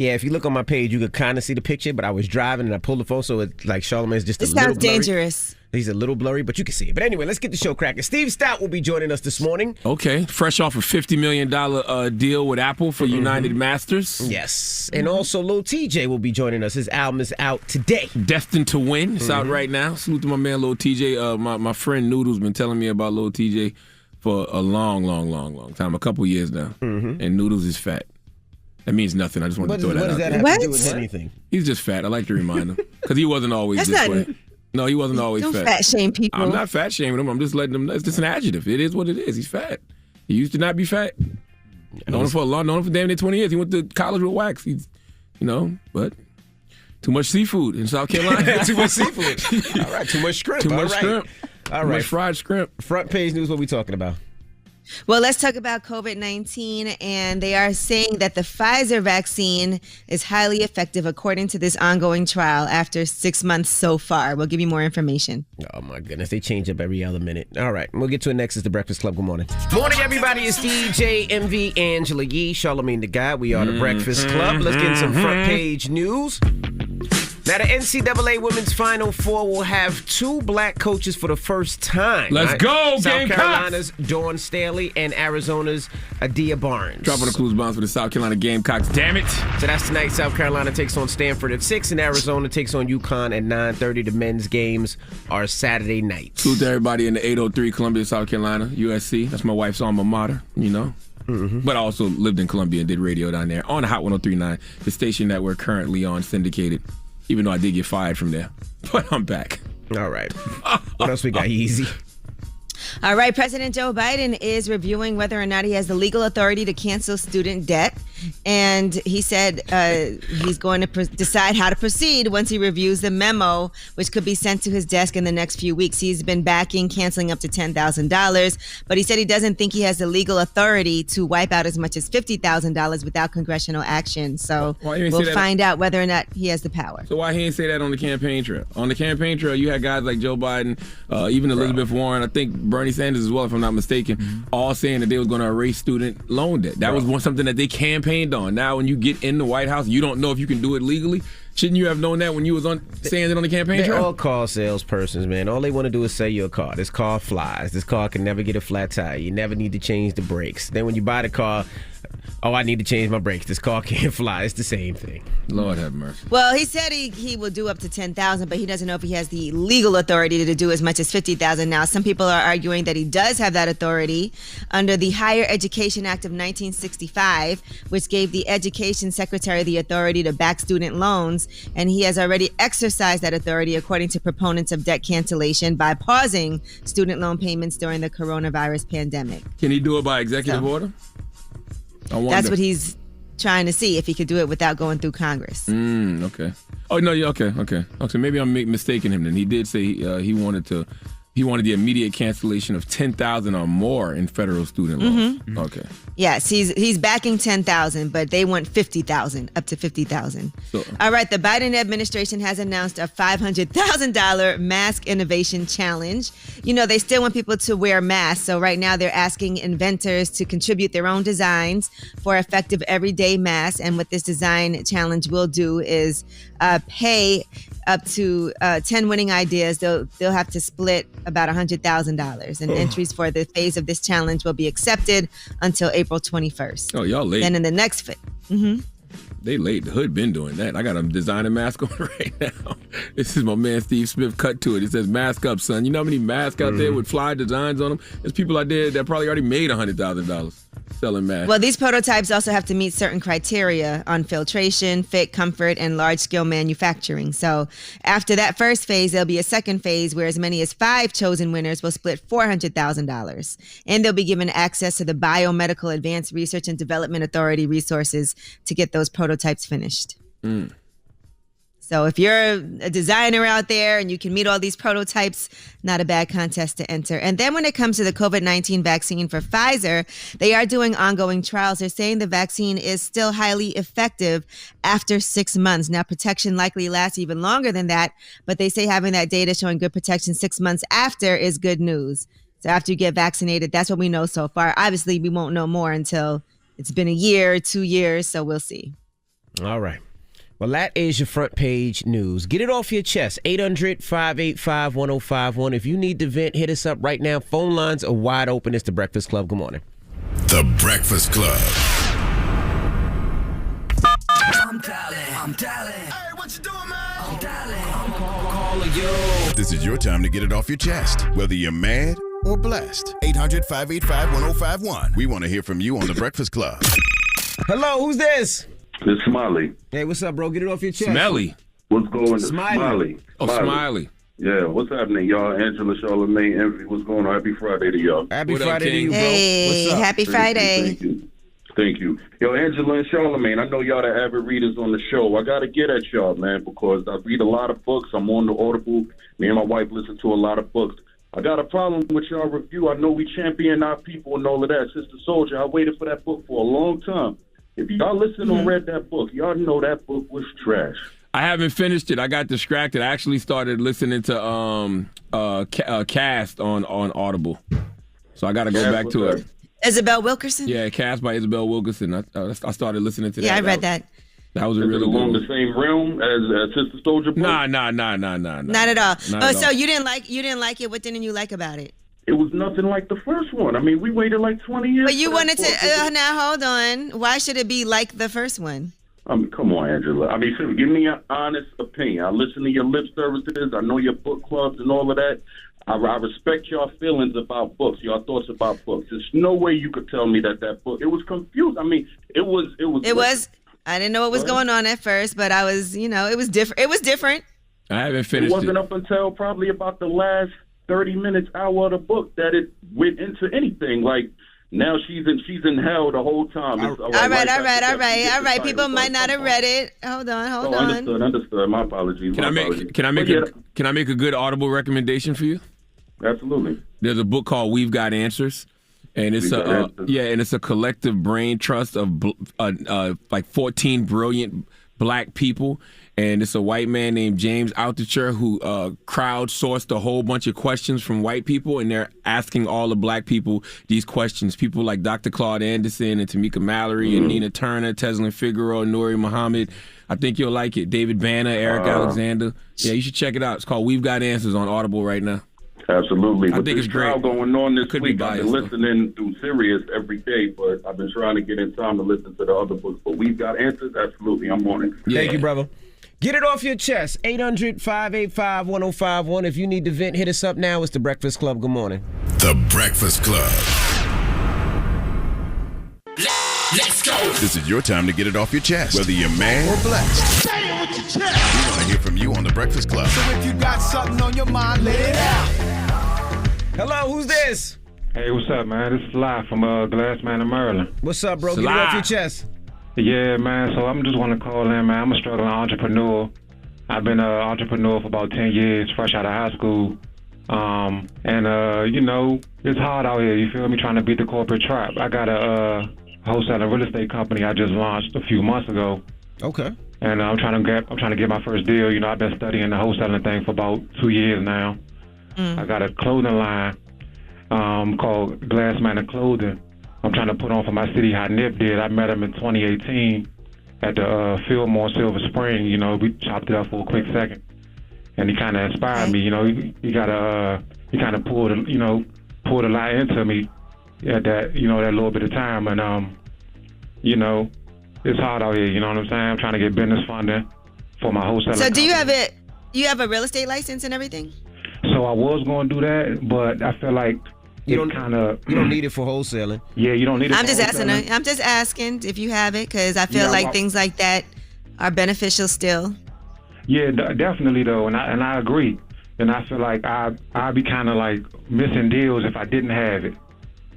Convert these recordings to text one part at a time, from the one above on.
Yeah, if you look on my page, you could kind of see the picture, but I was driving and I pulled the phone, so it's like Charlamagne's just This a little sounds blurry. dangerous. He's a little blurry, but you can see it. But anyway, let's get the show cracking. Steve Stout will be joining us this morning. Okay, fresh off a $50 million deal with Apple for United Masters. Yes. And also Lil TJ will be joining us. His album is out today. Destined to Win. It's out right now. Salute to my man Lil TJ. My friend Noodle's been telling me about Lil TJ for a long time, a couple years now. And Noodles is fat. That means nothing. I just wanted to throw that What does out that there. have to do with anything? He's just fat. I like to remind him. Because he wasn't always That's this not- way. No, he wasn't always Don't fat. fat shame people. I'm not fat shaming him. I'm just letting him know. It's just an adjective. It is what it is. He's fat. He used to not be fat. Known him for damn near 20 years. He went to college with wax. He's, but too much seafood in South Carolina. Too much seafood. All right, too much shrimp. Too All much right. shrimp. All Too right. much fried shrimp. Front page news, what we talking about? Well, let's talk about COVID-19, and they are saying that the Pfizer vaccine is highly effective according to this ongoing trial after 6 months so far. We'll give you more information. Oh, my goodness. They change up every other minute. All right. We'll get to it next. It's The Breakfast Club. Good morning. Morning, everybody. It's DJ, MV, Angela Yee, Charlamagne the Guy. We are The Breakfast Club. Let's get some front page news. Now, the NCAA Women's Final Four will have 2 black coaches for the first time. Let's go, South Gamecocks! Carolina's Dawn Staley and Arizona's Adia Barnes. Dropping the clues bombs for the South Carolina Gamecocks. Damn it. So that's tonight. South Carolina takes on Stanford at 6, and Arizona takes on UConn at 9:30. The men's games are Saturday nights. Salute to everybody in the 803 Columbia, South Carolina, USC. That's my wife's alma mater, But I also lived in Columbia and did radio down there on Hot 103.9, the station that we're currently on, syndicated, even though I did get fired from there. But I'm back. All right. What else we got? Easy. All right, President Joe Biden is reviewing whether or not he has the legal authority to cancel student debt. And he said he's going to decide how to proceed once he reviews the memo, which could be sent to his desk in the next few weeks. He's been backing canceling up to $10,000, but he said he doesn't think he has the legal authority to wipe out as much as $50,000 without congressional action. So we'll find out whether or not he has the power. So why he didn't say that on the campaign trail? On the campaign trail, you had guys like Joe Biden, even Elizabeth Warren, I think Bernie Sanders as well, if I'm not mistaken, all saying that they was going to erase student loan debt. That was something that they campaigned on. Now, when you get in the White House, you don't know if you can do it legally. Shouldn't you have known that when you was saying it on the campaign They're trail? all car salespersons, man. All they want to do is sell your car. This car flies. This car can never get a flat tire. You never need to change the brakes. Then when you buy the car, I need to change my brakes. This car can't fly. It's the same thing. Lord have mercy. Well, he said he will do up to $10,000, but he doesn't know if he has the legal authority to do as much as $50,000. Now, some people are arguing that he does have that authority under the Higher Education Act of 1965, which gave the Education Secretary the authority to back student loans, and he has already exercised that authority, according to proponents of debt cancellation, by pausing student loan payments during the coronavirus pandemic. Can he do it by executive order? I wonder. That's what he's trying to see, if he could do it without going through Congress. Okay. Oh, no, yeah, okay. So maybe I'm mistaking him then. He did say he wanted the immediate cancellation of $10,000 or more in federal student loans. Okay. Yes, he's backing $10,000, but they want $50,000, up to $50,000. So, all right, the Biden administration has announced a $500,000 mask innovation challenge. They still want people to wear masks, so right now they're asking inventors to contribute their own designs for effective everyday masks. And what this design challenge will do is pay up to 10 winning ideas. They'll have to split about $100,000, and entries for the phase of this challenge will be accepted until April 21st. Oh, y'all late. Then in the next phase. They late. The Hood been doing that. I got a designer mask on right now. This is my man Steve Smith cut to it. It says mask up, son. You know how many masks out there with fly designs on them? There's people out there that probably already made $100,000 selling masks. Well, these prototypes also have to meet certain criteria on filtration, fit, comfort, and large-scale manufacturing. So after that first phase, there'll be a second phase where as many as 5 chosen winners will split $400,000. And they'll be given access to the Biomedical Advanced Research and Development Authority resources to get those prototypes finished. So if you're a designer out there and you can meet all these prototypes, not a bad contest to enter. And then when it comes to the COVID-19 vaccine for Pfizer, they are doing ongoing trials. They're saying the vaccine is still highly effective after 6 months. Now, protection likely lasts even longer than that, but they say having that data showing good protection 6 months after is good news. So after you get vaccinated, that's what we know so far. Obviously, we won't know more until it's been a year, 2 years, so we'll see. All right. Well, that is your front page news. Get it off your chest. 800-585-1051. If you need to vent, hit us up right now. Phone lines are wide open. It's The Breakfast Club. Good morning. The Breakfast Club. I'm dialing. Hey, what you doing, man? I'm dialing. I'm calling you. This is your time to get it off your chest, whether you're mad or blessed. 800-585-1051. We want to hear from you on The Breakfast Club. Hello, who's this? It's Smiley. Hey, what's up, bro? Get it off your chest. Smelly. What's going on? Smiley. Oh, Smiley. Yeah, what's happening, y'all? Angela, Charlamagne, Envy, what's going on? Happy Friday to y'all. Happy What up, Friday to King? you, bro. Hey, What's up? happy Friday. Thank you. Yo, Angela and Charlamagne, I know y'all the avid readers on the show. I got to get at y'all, man, because I read a lot of books. I'm on the Audible. Me and my wife listen to a lot of books. I got a problem with y'all review. I know we champion our people and all of that. Sister Soldier, I waited for that book for a long time. If y'all listened or read that book, y'all know that book was trash. I haven't finished it. I got distracted. I actually started listening to Cast on Audible. So I got to go back to it. Isabel Wilkerson? Yeah, Cast by Isabel Wilkerson. I started listening to that. Yeah, I read that. That was a Is really it along good the same realm as Sister Soldier book? Nah. Not at all. Not at So all. you didn't like it. What didn't you like about it? It was nothing like the first one. I mean, we waited like 20 years. But you for that wanted to. book. Now hold on. Why should it be like the first one? I mean, come on, Angela. I mean, seriously, give me an honest opinion. I listen to your lip services. I know your book clubs and all of that. I respect your feelings about books, your thoughts about books. There's no way you could tell me that book. It was confused. I mean, it was. I didn't know what was going on at first, but I was. It was different. It was different. I haven't It finished wasn't up until probably about the last 30 minutes, hour of the book that it went into anything. Like, now she's in hell the whole time. It's, All right. People might not have read it. Hold on. Understood. My apologies. Can I make a good Audible recommendation for you? Absolutely. There's a book called We've Got Answers, and it's a collective brain trust of like 14 brilliant black people, and it's a white man named James Altucher who crowdsourced a whole bunch of questions from white people, and they're asking all the black people these questions. People like Dr. Claude Anderson and Tamika Mallory and Nina Turner, Teslin Figueroa, Nuri Muhammad. I think you'll like it. David Banner, Eric Alexander. Yeah, you should check it out. It's called We've Got Answers on Audible right now. Absolutely. I think it's great. Trial going on this Could week. be I've biased, been listening through Sirius every day, but I've been trying to get in time to listen to the other books. But We've Got Answers. Absolutely. I'm on it. Yeah. Thank you, brother. Get it off your chest. 800-585-1051. If you need to vent, hit us up now. It's The Breakfast Club. Good morning. The Breakfast Club. Let's go. This is your time to get it off your chest, whether you're mad or blessed. Say it with your chest. We want to hear from you on The Breakfast Club. So if you got something on your mind, let it out. Hello, who's this? Hey, what's up, man? This is Sly from Glassman in Maryland. What's up, bro? Get it off your chest. Yeah, man. So I'm just want to call in, man. I'm a struggling entrepreneur. I've been an entrepreneur for about 10 years, fresh out of high school. It's hard out here, you feel me, trying to beat the corporate trap. I got a wholesaling real estate company I just launched a few months ago. Okay. And I'm trying to get my first deal. I've been studying the wholesaling thing for about 2 years now. I got a clothing line called Glassman and Clothing. I'm trying to put on for my city how Nip did. I met him in 2018 at the Fillmore Silver Spring. We chopped it up for a quick second, and he kind of inspired me. He kind of pulled a lot into me at that that little bit of time, and it's hard out here. You know what I'm saying? I'm trying to get business funding for my wholesaling. So do you have it? You have a real estate license and everything? So I was going to do that, but I feel like you don't need it for wholesaling. Yeah, you don't need it. I'm just asking if you have it, because I feel like things like that are beneficial still. Yeah, definitely though, and I agree. And I feel like I'd be kind of like missing deals if I didn't have it.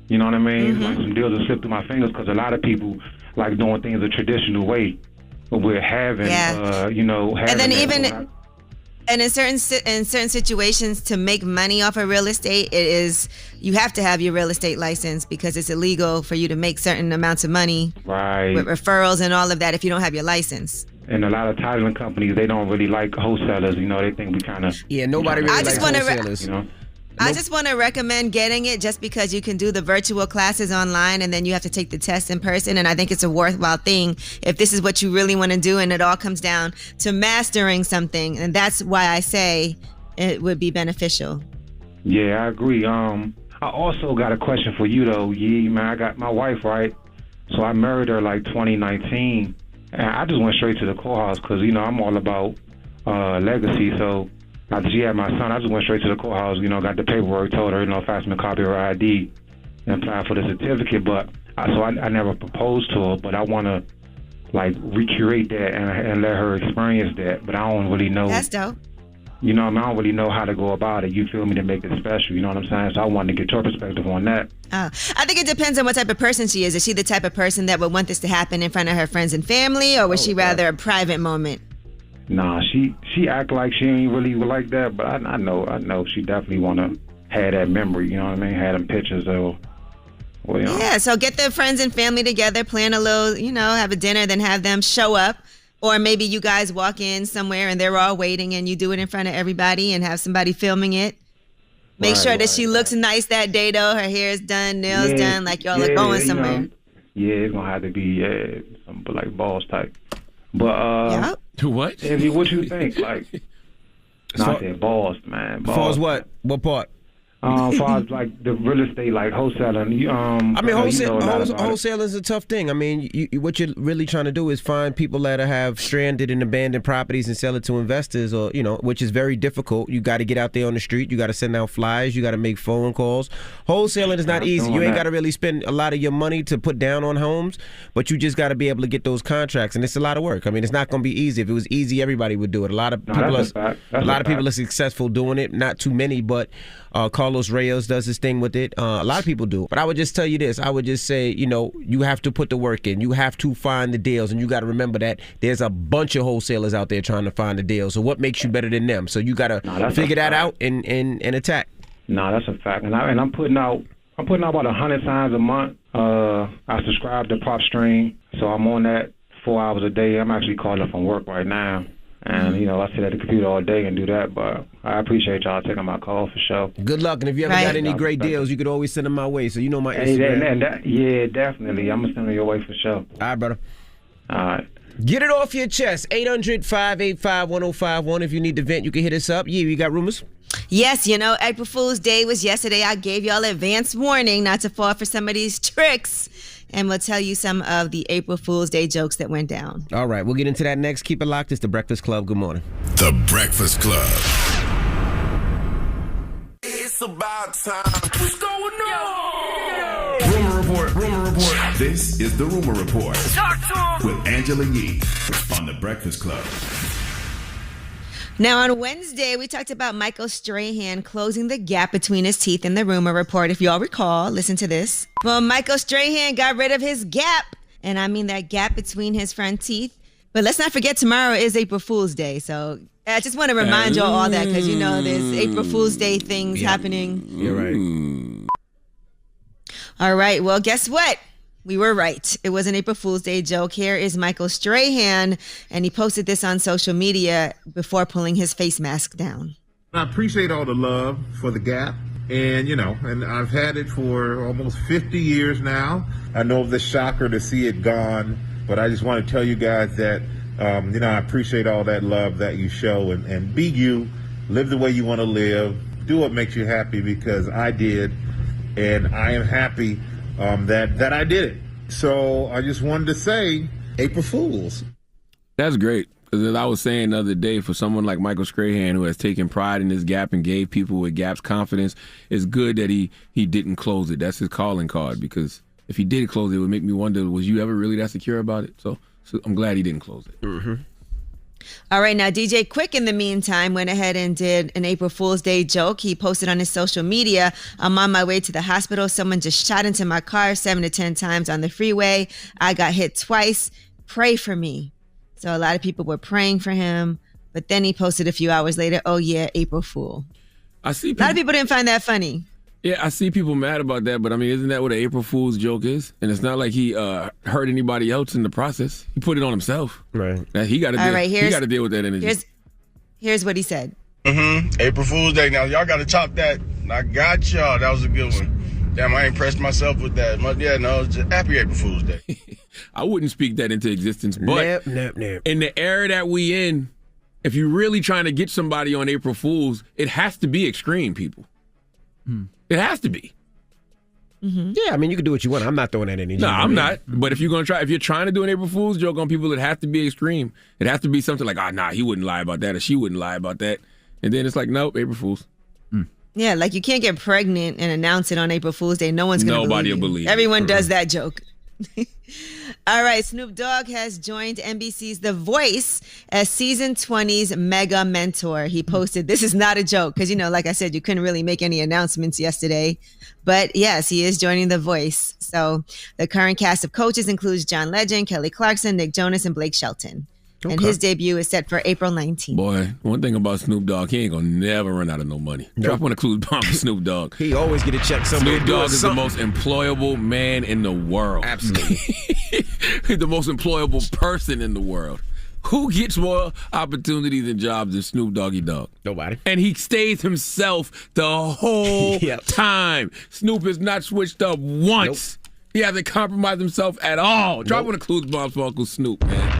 You know what I mean? Like some deals will slip through my fingers because a lot of people like doing things the traditional way. But we're having, having. And then and in certain situations, to make money off of real estate, you have to have your real estate license, because it's illegal for you to make certain amounts of money with referrals and all of that if you don't have your license. And a lot of titling companies, they don't really like wholesalers. They think we kind of nobody really likes wholesalers. I just want to recommend getting it just because you can do the virtual classes online and then you have to take the test in person. And I think it's a worthwhile thing if this is what you really want to do and it all comes down to mastering something. And that's why I say it would be beneficial. Yeah, I agree. I also got a question for you, though, Yee. Man, I got my wife, right? So I married her like 2019. And I just went straight to the courthouse because, you know, I'm all about legacy. So after she had my son, I just went straight to the courthouse, you know, got the paperwork, told her, you know, fax me a copy of her ID and apply for the certificate. But I never proposed to her, but I want to, like, recreate that and let her experience that. But I don't really know. That's dope. You know, I don't really know how to go about it, you feel me, to make it special. You know what I'm saying? So I wanted to get your perspective on that. Oh, I think it depends on what type of person she is. Is she the type of person that would want this to happen in front of her friends and family, or was she rather a private moment? Nah, she act like she ain't really like that, but I know she definitely want to have that memory, you know what I mean? Have them pictures of, well, you know. Yeah, so get the friends and family together, plan a little, you know, have a dinner, then have them show up. Or maybe you guys walk in somewhere and they're all waiting and you do it in front of everybody and have somebody filming it. Make sure that she looks nice that day, though. Her hair is done, nails done, like y'all are going somewhere. It's going to have to be some like balls type. But what? Evie, what you think? Like, I said balls, man. As far as what? What part? As far as like the real estate, like wholesaling. I mean, wholesaling is a tough thing. I mean, what you're really trying to do is find people that have stranded and abandoned properties and sell it to investors, or which is very difficult. You got to get out there on the street. You got to send out flyers. You got to make phone calls. Wholesaling is not easy. You ain't got to really spend a lot of your money to put down on homes, but you just got to be able to get those contracts, and it's a lot of work. I mean, it's not going to be easy. If it was easy, everybody would do it. A lot of people are successful doing it. Not too many, but Carlos Reyes does his thing with it. A lot of people do. But I would just tell you this. I would just say, you have to put the work in. You have to find the deals. And you got to remember that there's a bunch of wholesalers out there trying to find the deals. So what makes you better than them? So you got to figure that out and attack. No, that's a fact. And I'm putting out about 100 signs a month. I subscribe to PropStream. So I'm on that 4 hours a day. I'm actually calling from work right now. And, I sit at the computer all day and do that. But I appreciate y'all taking my call for sure. Good luck. And if you ever got any great deals, you could always send them my way. So you know my Instagram. Yeah, definitely. I'm going to send them your way for sure. All right, brother. All right. Get it off your chest. 800-585-1051. If you need to vent, you can hit us up. Yeah, you got rumors? Yes, April Fool's Day was yesterday. I gave y'all advance warning not to fall for some of these tricks. And we'll tell you some of the April Fool's Day jokes that went down. All right, we'll get into that next. Keep it locked. It's The Breakfast Club. Good morning. The Breakfast Club. It's about time. What's going on? Rumor Report. This is the Rumor Report. Talk to him. With Angela Yee on The Breakfast Club. Now, on Wednesday, we talked about Michael Strahan closing the gap between his teeth in the Rumor Report. If y'all recall, listen to this. Well, Michael Strahan got rid of his gap, and I mean that gap between his front teeth. But let's not forget, tomorrow is April Fool's Day, so I just want to remind y'all all that because, there's April Fool's Day things happening. You're right. All right, well, guess what? We were right. It was an April Fool's Day joke. Here is Michael Strahan, and he posted this on social media before pulling his face mask down. I appreciate all the love for the gap. And, and I've had it for almost 50 years now. I know it's a shocker to see it gone, but I just want to tell you guys that, I appreciate all that love that you show and be you, live the way you want to live, do what makes you happy because I did, and I am happy that I did it. So I just wanted to say, April Fools. That's great. Because as I was saying the other day, for someone like Michael Strahan, who has taken pride in his gap and gave people with gaps confidence, it's good that he didn't close it. That's his calling card. Because if he did close it, it would make me wonder, was you ever really that secure about it? So I'm glad he didn't close it. Mm-hmm. All right, now DJ Quick, in the meantime, went ahead and did an April Fool's Day joke. He posted on his social media, I'm on my way to the hospital. Someone just shot into my car 7 to 10 times on the freeway. I got hit twice. Pray for me. So a lot of people were praying for him. But then he posted a few hours later, oh yeah, April Fool. A lot of people didn't find that funny. Yeah, I see people mad about that, but I mean, isn't that what an April Fool's joke is? And it's not like he hurt anybody else in the process. He put it on himself. Right. He got to deal with that energy. Here's what he said. April Fool's Day. Now, y'all got to chop that I got y'all. That was a good one. Damn, I ain't pressed myself with that. Yeah, no, just happy April Fool's Day. I wouldn't speak that into existence, but in the era that we in, if you're really trying to get somebody on April Fool's, it has to be extreme, people. It has to be. Yeah, I mean, you can do what you want. I'm not throwing that in. No, I'm not. But if you're trying to do an April Fool's joke on people, it has to be extreme. It has to be something like, he wouldn't lie about that, or she wouldn't lie about that. And then it's like, nope, April Fool's. Yeah, like you can't get pregnant and announce it on April Fool's Day. No one's going to believe you. Nobody will believe Everyone does that joke. All right, Snoop Dogg has joined NBC's The Voice as season 20's mega mentor. He posted, this is not a joke, because, like I said, you couldn't really make any announcements yesterday. But yes, he is joining The Voice. So the current cast of coaches includes John Legend, Kelly Clarkson, Nick Jonas, and Blake Shelton. And his debut is set for April 19th. Boy, one thing about Snoop Dogg, he ain't gonna never run out of no money. Drop one of Clues bomb for Snoop Dogg. He always get a check somewhere. Snoop Dogg is the most employable man in the world. Absolutely. He's the most employable person in the world. Who gets more opportunities and jobs than Snoop Doggy Dogg? Nobody. And he stays himself the whole time. Snoop has not switched up once. Nope. He hasn't compromised himself at all. Drop one of Clues bombs for Uncle Snoop, man.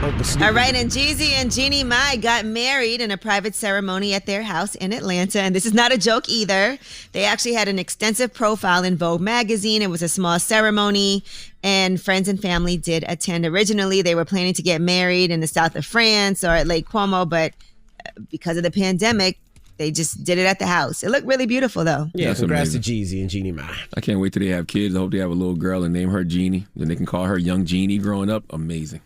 All right, and Jeezy and Jeannie Mai got married in a private ceremony at their house in Atlanta, and this is not a joke either. They actually had an extensive profile in Vogue magazine. It was a small ceremony, and friends and family did attend. Originally, they were planning to get married in the south of France or at Lake Como, but because of the pandemic, they just did it at the house. It looked really beautiful, though. Yeah, That's congrats amazing. to Jeezy and Jeannie Mai. I can't wait till they have kids. I hope they have a little girl and name her Jeannie. Then they can call her Young Jeannie growing up. Amazing.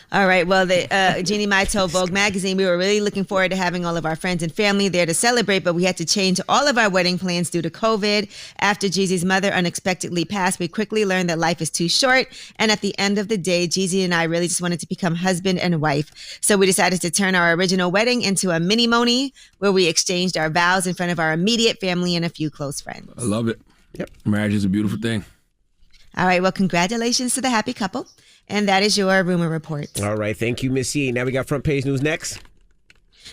All right. Well, Jeannie Mai told Vogue magazine, we were really looking forward to having all of our friends and family there to celebrate, but we had to change all of our wedding plans due to COVID. After Jeezy's mother unexpectedly passed, we quickly learned that life is too short. And at the end of the day, Jeezy and I really just wanted to become husband and wife. So we decided to turn our original wedding into a mini-moni where we exchanged our vows in front of our immediate family and a few close friends. I love it. Yep. Marriage is a beautiful thing. All right. Well, congratulations to the happy couple. And that is your rumor report. All right. Thank you, Miss Yee. Now we got front page news next.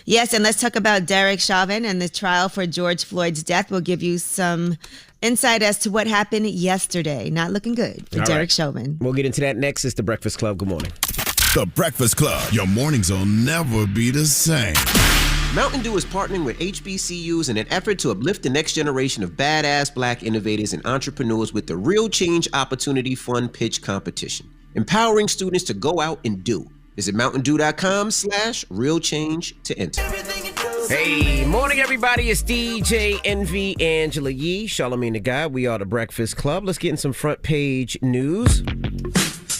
Yes, and let's talk about Derek Chauvin and the trial for George Floyd's death. We'll give you some insight as to what happened yesterday. Not looking good for Derek Chauvin. We'll get into that next. It's The Breakfast Club. Good morning. The Breakfast Club. Your mornings will never be the same. Mountain Dew is partnering with HBCUs in an effort to uplift the next generation of badass black innovators and entrepreneurs with the Real Change Opportunity Fund Pitch Competition, empowering students to go out and do. Visit mountaindew.com/realchange to enter. Hey, morning everybody. It's DJ Envy, Angela Yee, Charlamagne the Guy. We are The Breakfast Club. Let's get in some front page news.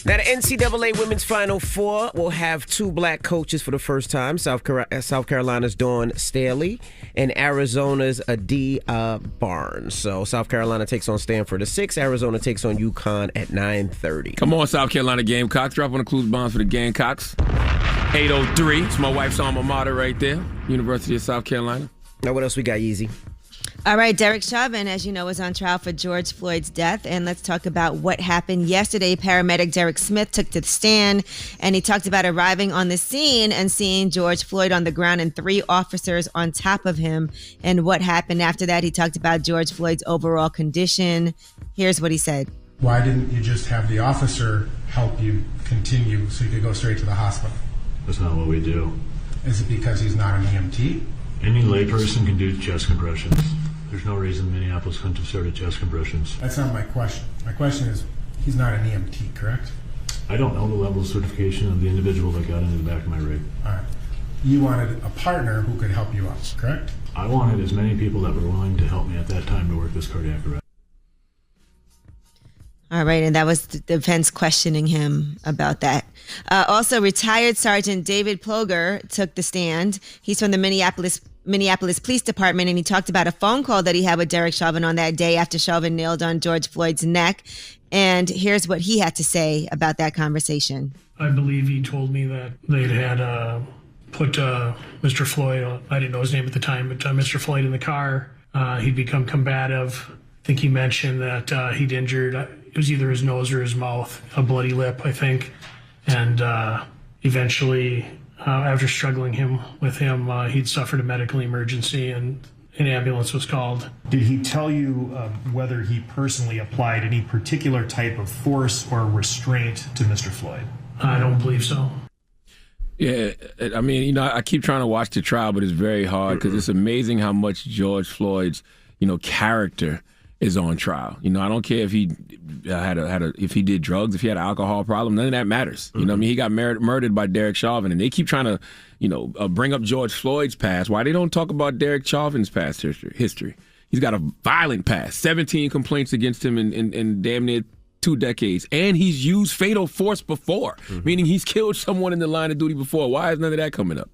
Now, the NCAA Women's Final Four will have two black coaches for the first time. South Carolina's Dawn Staley and Arizona's Adi Barnes. So South Carolina takes on Stanford at 6. Arizona takes on UConn at 9:30. Come on, South Carolina Gamecocks. Drop on the clues bombs for the Gamecocks. 803. It's my wife's alma mater right there. University of South Carolina. Now, what else we got, Yeezy? All right, Derek Chauvin, as you know, is on trial for George Floyd's death. And let's talk about what happened yesterday. Paramedic Derek Smith took to the stand, and he talked about arriving on the scene and seeing George Floyd on the ground and 3 officers on top of him. And what happened after that, he talked about George Floyd's overall condition. Here's what he said. Why didn't you just have the officer help you continue so you could go straight to the hospital? That's not what we do. Is it because he's not an EMT? Any layperson can do chest compressions. There's no reason Minneapolis couldn't have started chest compressions. That's not my question. My question is, he's not an EMT, correct? I don't know the level of certification of the individual that got into the back of my rig. All right. You wanted a partner who could help you out, correct? I wanted as many people that were willing to help me at that time to work this cardiac arrest. All right, and that was the defense questioning him about that. Also, retired Sergeant David Ploger took the stand. He's from the Minneapolis Police Department, and he talked about a phone call that he had with Derek Chauvin on that day after Chauvin nailed on George Floyd's neck. And here's what he had to say about that conversation. I believe he told me that they'd had put Mr. Floyd, I didn't know his name at the time, but Mr. Floyd in the car. He'd become combative. I think he mentioned that he'd injured, it was either his nose or his mouth, a bloody lip, I think. And eventually, after struggling with him, he'd suffered a medical emergency, and an ambulance was called. Did he tell you whether he personally applied any particular type of force or restraint to Mr. Floyd? I don't believe so. Yeah, I mean, I keep trying to watch the trial, but it's very hard because it's amazing how much George Floyd's, character is on trial. I don't care if he if he did drugs, if he had an alcohol problem, none of that matters. He got murdered by Derek Chauvin, and they keep trying to, bring up George Floyd's past. Why they don't talk about Derek Chauvin's past history? He's got a violent past, 17 complaints against him in damn near 2 decades, and he's used fatal force before, meaning he's killed someone in the line of duty before. Why is none of that coming up?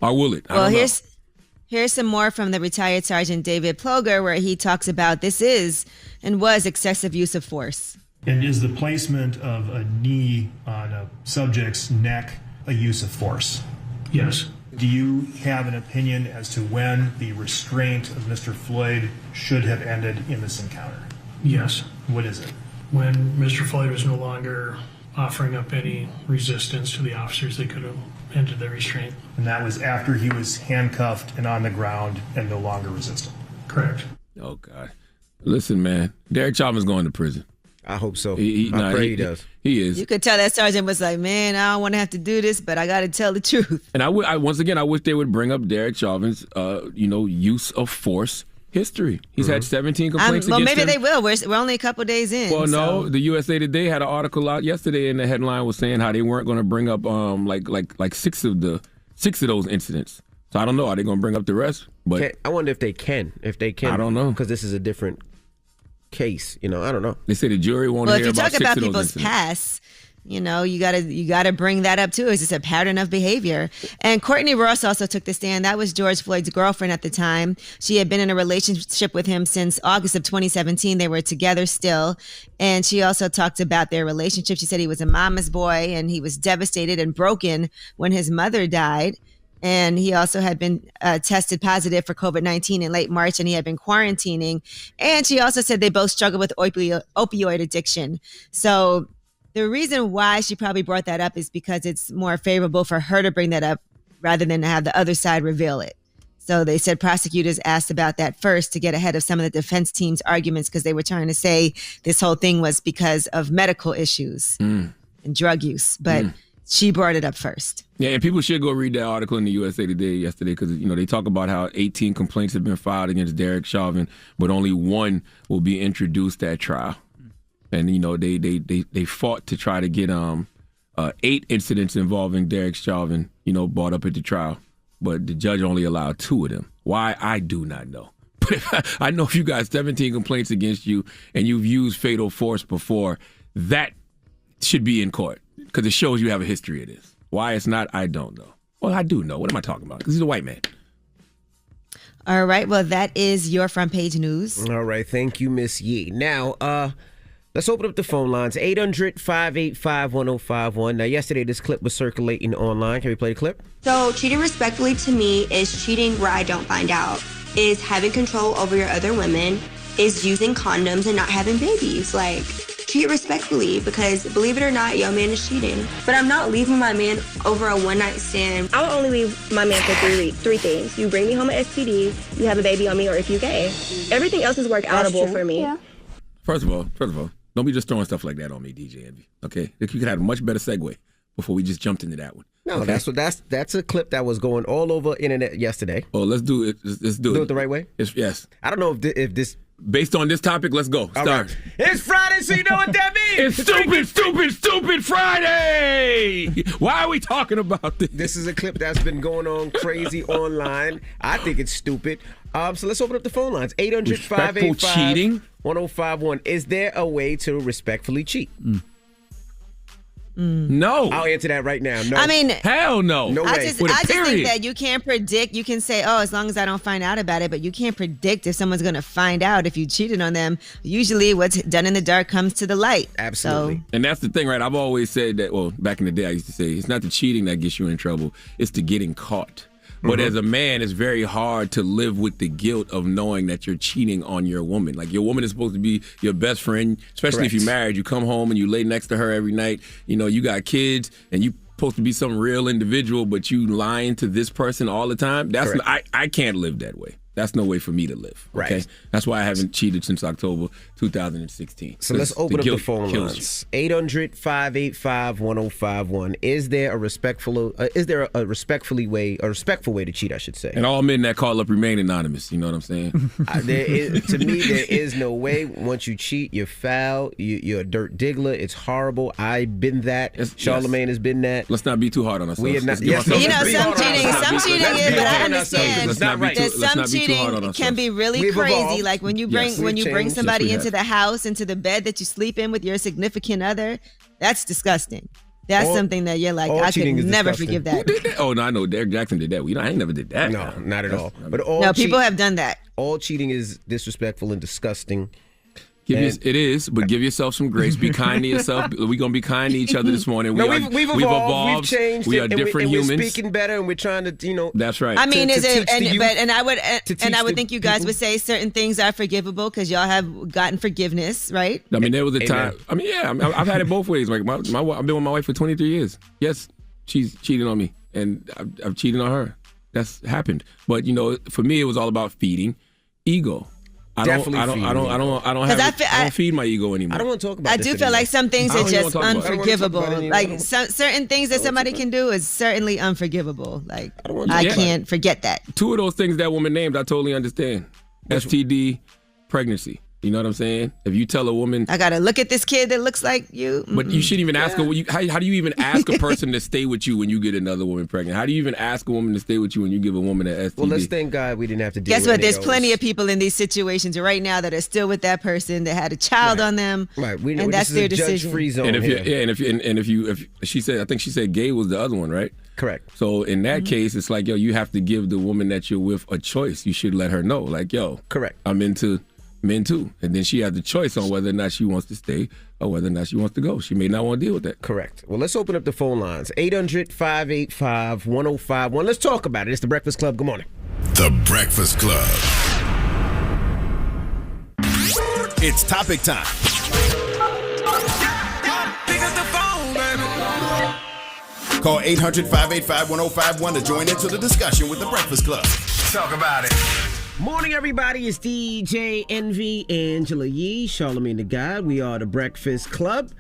Or will it? Well, here's some more from the retired Sergeant David Ploger, where he talks about this is and was excessive use of force. And is the placement of a knee on a subject's neck a use of force? Yes. Do you have an opinion as to when the restraint of Mr. Floyd should have ended in this encounter? Yes. What is it? When Mr. Floyd was no longer offering up any resistance to the officers, they could have ended their restraint. And that was after he was handcuffed and on the ground and no longer resistant? Correct. Oh, God. Listen, man, Derek Chauvin's going to prison. I hope so. I pray he does. He is. You could tell that sergeant was like, man, I don't want to have to do this, but I got to tell the truth. And I wish they would bring up Derek Chauvin's, use of force history. He's had 17 complaints against him. Well, maybe they will. We're only a couple days in. Well, no, the USA Today had an article out yesterday, and the headline was saying how they weren't going to bring up like 6 of those incidents. So I don't know. Are they going to bring up the rest? But I wonder if they can. I don't know, because this is a different case. I don't know. They say the jury won't hear about 6 of those incidents. Well, if you talk about people's past, you gotta bring that up too. It's just a pattern of behavior. And Courtney Ross also took the stand. That was George Floyd's girlfriend at the time. She had been in a relationship with him since August of 2017. They were together still. And she also talked about their relationship. She said he was a mama's boy and he was devastated and broken when his mother died. And he also had been tested positive for COVID-19 in late March, and he had been quarantining. And she also said they both struggle with opioid addiction. So the reason why she probably brought that up is because it's more favorable for her to bring that up rather than to have the other side reveal it. So they said prosecutors asked about that first to get ahead of some of the defense team's arguments, because they were trying to say this whole thing was because of medical issues and drug use. But she brought it up first. Yeah, and people should go read that article in the USA Today yesterday, because they talk about how 18 complaints have been filed against Derek Chauvin, but only 1 will be introduced at trial. And they fought to try to get 8 incidents involving Derek Chauvin brought up at the trial, but the judge only allowed 2 of them. Why, I do not know. But I know if you got 17 complaints against you and you've used fatal force before, that should be in court, because it shows you have a history of this. Why it's not, I don't know. Well, I do know. What am I talking about? Because he's a white man. All right. Well, that is your front page news. All right. Thank you, Miss Yee. Now, let's open up the phone lines. 800-585-1051. Now, yesterday, this clip was circulating online. Can we play the clip? So, cheating respectfully to me is cheating where I don't find out, is having control over your other women, is using condoms and not having babies. Like, cheat respectfully, because believe it or not, your man is cheating. But I'm not leaving my man over a one-night stand. I will only leave my man for 3 weeks. 3 things. You bring me home an STD, you have a baby on me, or if you gay. Everything else is work-outable for me. Yeah. First of all, don't be just throwing stuff like that on me, DJ Envy. Okay? You could have a much better segue before we just jumped into that one. No, okay? that's a clip that was going all over internet yesterday. Oh, let's do it. Let's do it the right way? Yes. I don't know if this... Based on this topic, let's go. Start. Right. It's Friday, so you know what that means. It's stupid Friday. Why are we talking about this? This is a clip that's been going on crazy online. I think it's stupid. So let's open up the phone lines. 800-585-1051. Is there a way to respectfully cheat? No. I'll answer that right now. No. I mean, hell no. No way. I just think that you can't predict. You can say, as long as I don't find out about it, but you can't predict if someone's going to find out if you cheated on them. Usually what's done in the dark comes to the light. Absolutely. So, and that's the thing, right? I've always said that, well, back in the day I used to say, it's not the cheating that gets you in trouble, it's the getting caught. But as a man, it's very hard to live with the guilt of knowing that you're cheating on your woman. Like, your woman is supposed to be your best friend, especially if you're married. You come home and you lay next to her every night. You got kids, and you supposed to be some real individual, but you lying to this person all the time. I can't live that way. That's no way for me to live. Okay? Right. That's why I haven't cheated since October 2016. So let's open up the phone lines. 800-585-1051. Is there a respectful way to cheat, I should say? And all men that call up remain anonymous. You know what I'm saying? To me, there is no way. Once you cheat, you're foul. You're a dirt diggler. It's horrible. I've been that. Charlamagne has been that. Let's not be too hard on ourselves. We are not. some cheating is, but I understand that some cheating can be really crazy. Like when you bring somebody into the house, into the bed that you sleep in with your significant other, that's disgusting. That's something that you're like, I could never forgive that. Who did that? Oh, no, I know Derek Jackson did that. I ain't never did that. No, not at all. But people have done that. All cheating is disrespectful and disgusting. It is, but give yourself some grace. Be kind to yourself. We're going to be kind to each other this morning. We've evolved. We've changed. We are different humans. We're speaking better, and we're trying to, That's right. I mean, I would think you guys would say certain things are forgivable because y'all have gotten forgiveness, right? I mean, there was a time. I mean, yeah, I've had it both ways. Like I've been with my wife for 23 years. Yes, she's cheating on me, and I've cheated on her. That's happened. But for me, it was all about feeding ego. I don't feed my ego anymore. I don't want to talk about I this do feel anymore. like some things are just unforgivable. Like certain things that somebody can do is certainly unforgivable. Like I can't forget that. Two of those things that woman named, I totally understand. STD, pregnancy. You know what I'm saying? If you tell a woman, I gotta look at this kid that looks like you. But you shouldn't even ask her. How do you even ask a person to stay with you when you get another woman pregnant? How do you even ask a woman to stay with you when you give a woman an STD? Well, let's thank God we didn't have to deal Guess with what? There's plenty of people in these situations right now that are still with that person that had a child on them. Right. And that's their decision. Judge-free zone. And if she said, I think she said gay was the other one, right? Correct. So in that case, it's like, you have to give the woman that you're with a choice. You should let her know, like, correct. I'm into men too, and then she has the choice on whether or not she wants to stay or whether or not she wants to go. She may not want to deal with that. Correct. Well, let's open up the phone lines. 800-585-1051. Let's talk about it. It's the Breakfast Club. Good morning. The Breakfast Club. It's topic time. Pick up the phone, baby. Call 800-585-1051 to join into the discussion with the Breakfast Club. Talk about it. Morning, everybody. It's DJ Envy, Angela Yee, Charlamagne the God. We are the Breakfast Club.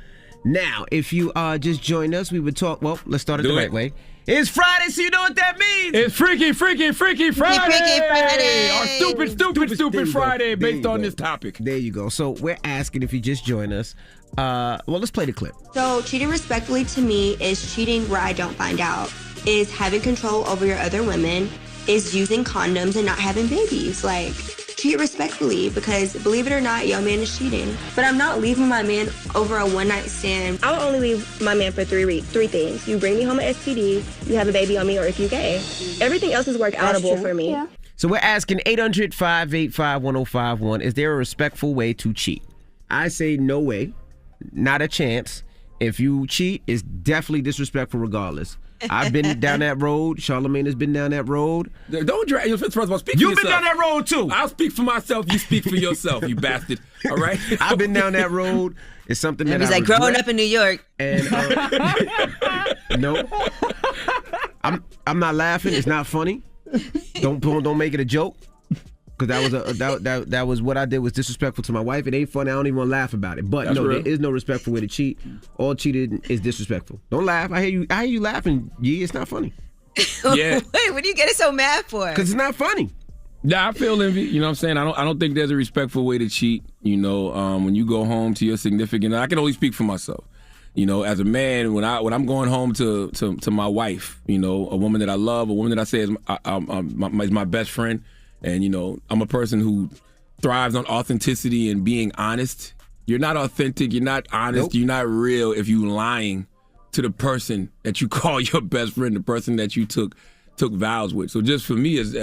Now, if you just joined us, we would talk. Well, let's start it the right way. It's Friday, so you know what that means. It's Freaky Friday. Freaky Friday. Or stupid Friday based on this topic. There you go. So we're asking if you just join us. Well, let's play the clip. So cheating respectfully to me is cheating where I don't find out, is having control over your other women, is using condoms and not having babies. Like, cheat respectfully, because believe it or not, your man is cheating. But I'm not leaving my man over a one-night stand. I'll only leave my man for 3 things. You bring me home an STD, you have a baby on me, or if you gay. Everything else is work-outable for me. Yeah. So we're asking 800-585-1051, is there a respectful way to cheat? I say no way, not a chance. If you cheat, it's definitely disrespectful regardless. I've been down that road. Charlamagne has been down that road. Don't drag. First of all, speak for yourself. You've been down that road too. I'll speak for myself. You speak for yourself, you bastard. All right. I've been down that road. It's something that he's like regret. growing up in New York. And no, I'm not laughing. It's not funny. Don't make it a joke. Because that was what I did was disrespectful to my wife. It ain't funny. I don't even want to laugh about it. But That's real. There is no respectful way to cheat. All cheating is disrespectful. Don't laugh. I hear you laughing. Yeah, it's not funny. Yeah. Wait, what are you getting so mad for? Because it's not funny. Yeah, I feel envy. You know what I'm saying? I don't think there's a respectful way to cheat. When you go home to your significant, I can only speak for myself. As a man, when I'm going home to my wife, a woman that I love, a woman that I say is my best friend. And, I'm a person who thrives on authenticity and being honest. You're not authentic. You're not honest. Nope. You're not real if you lying to the person that you call your best friend, the person that you took vows with. So just for me, as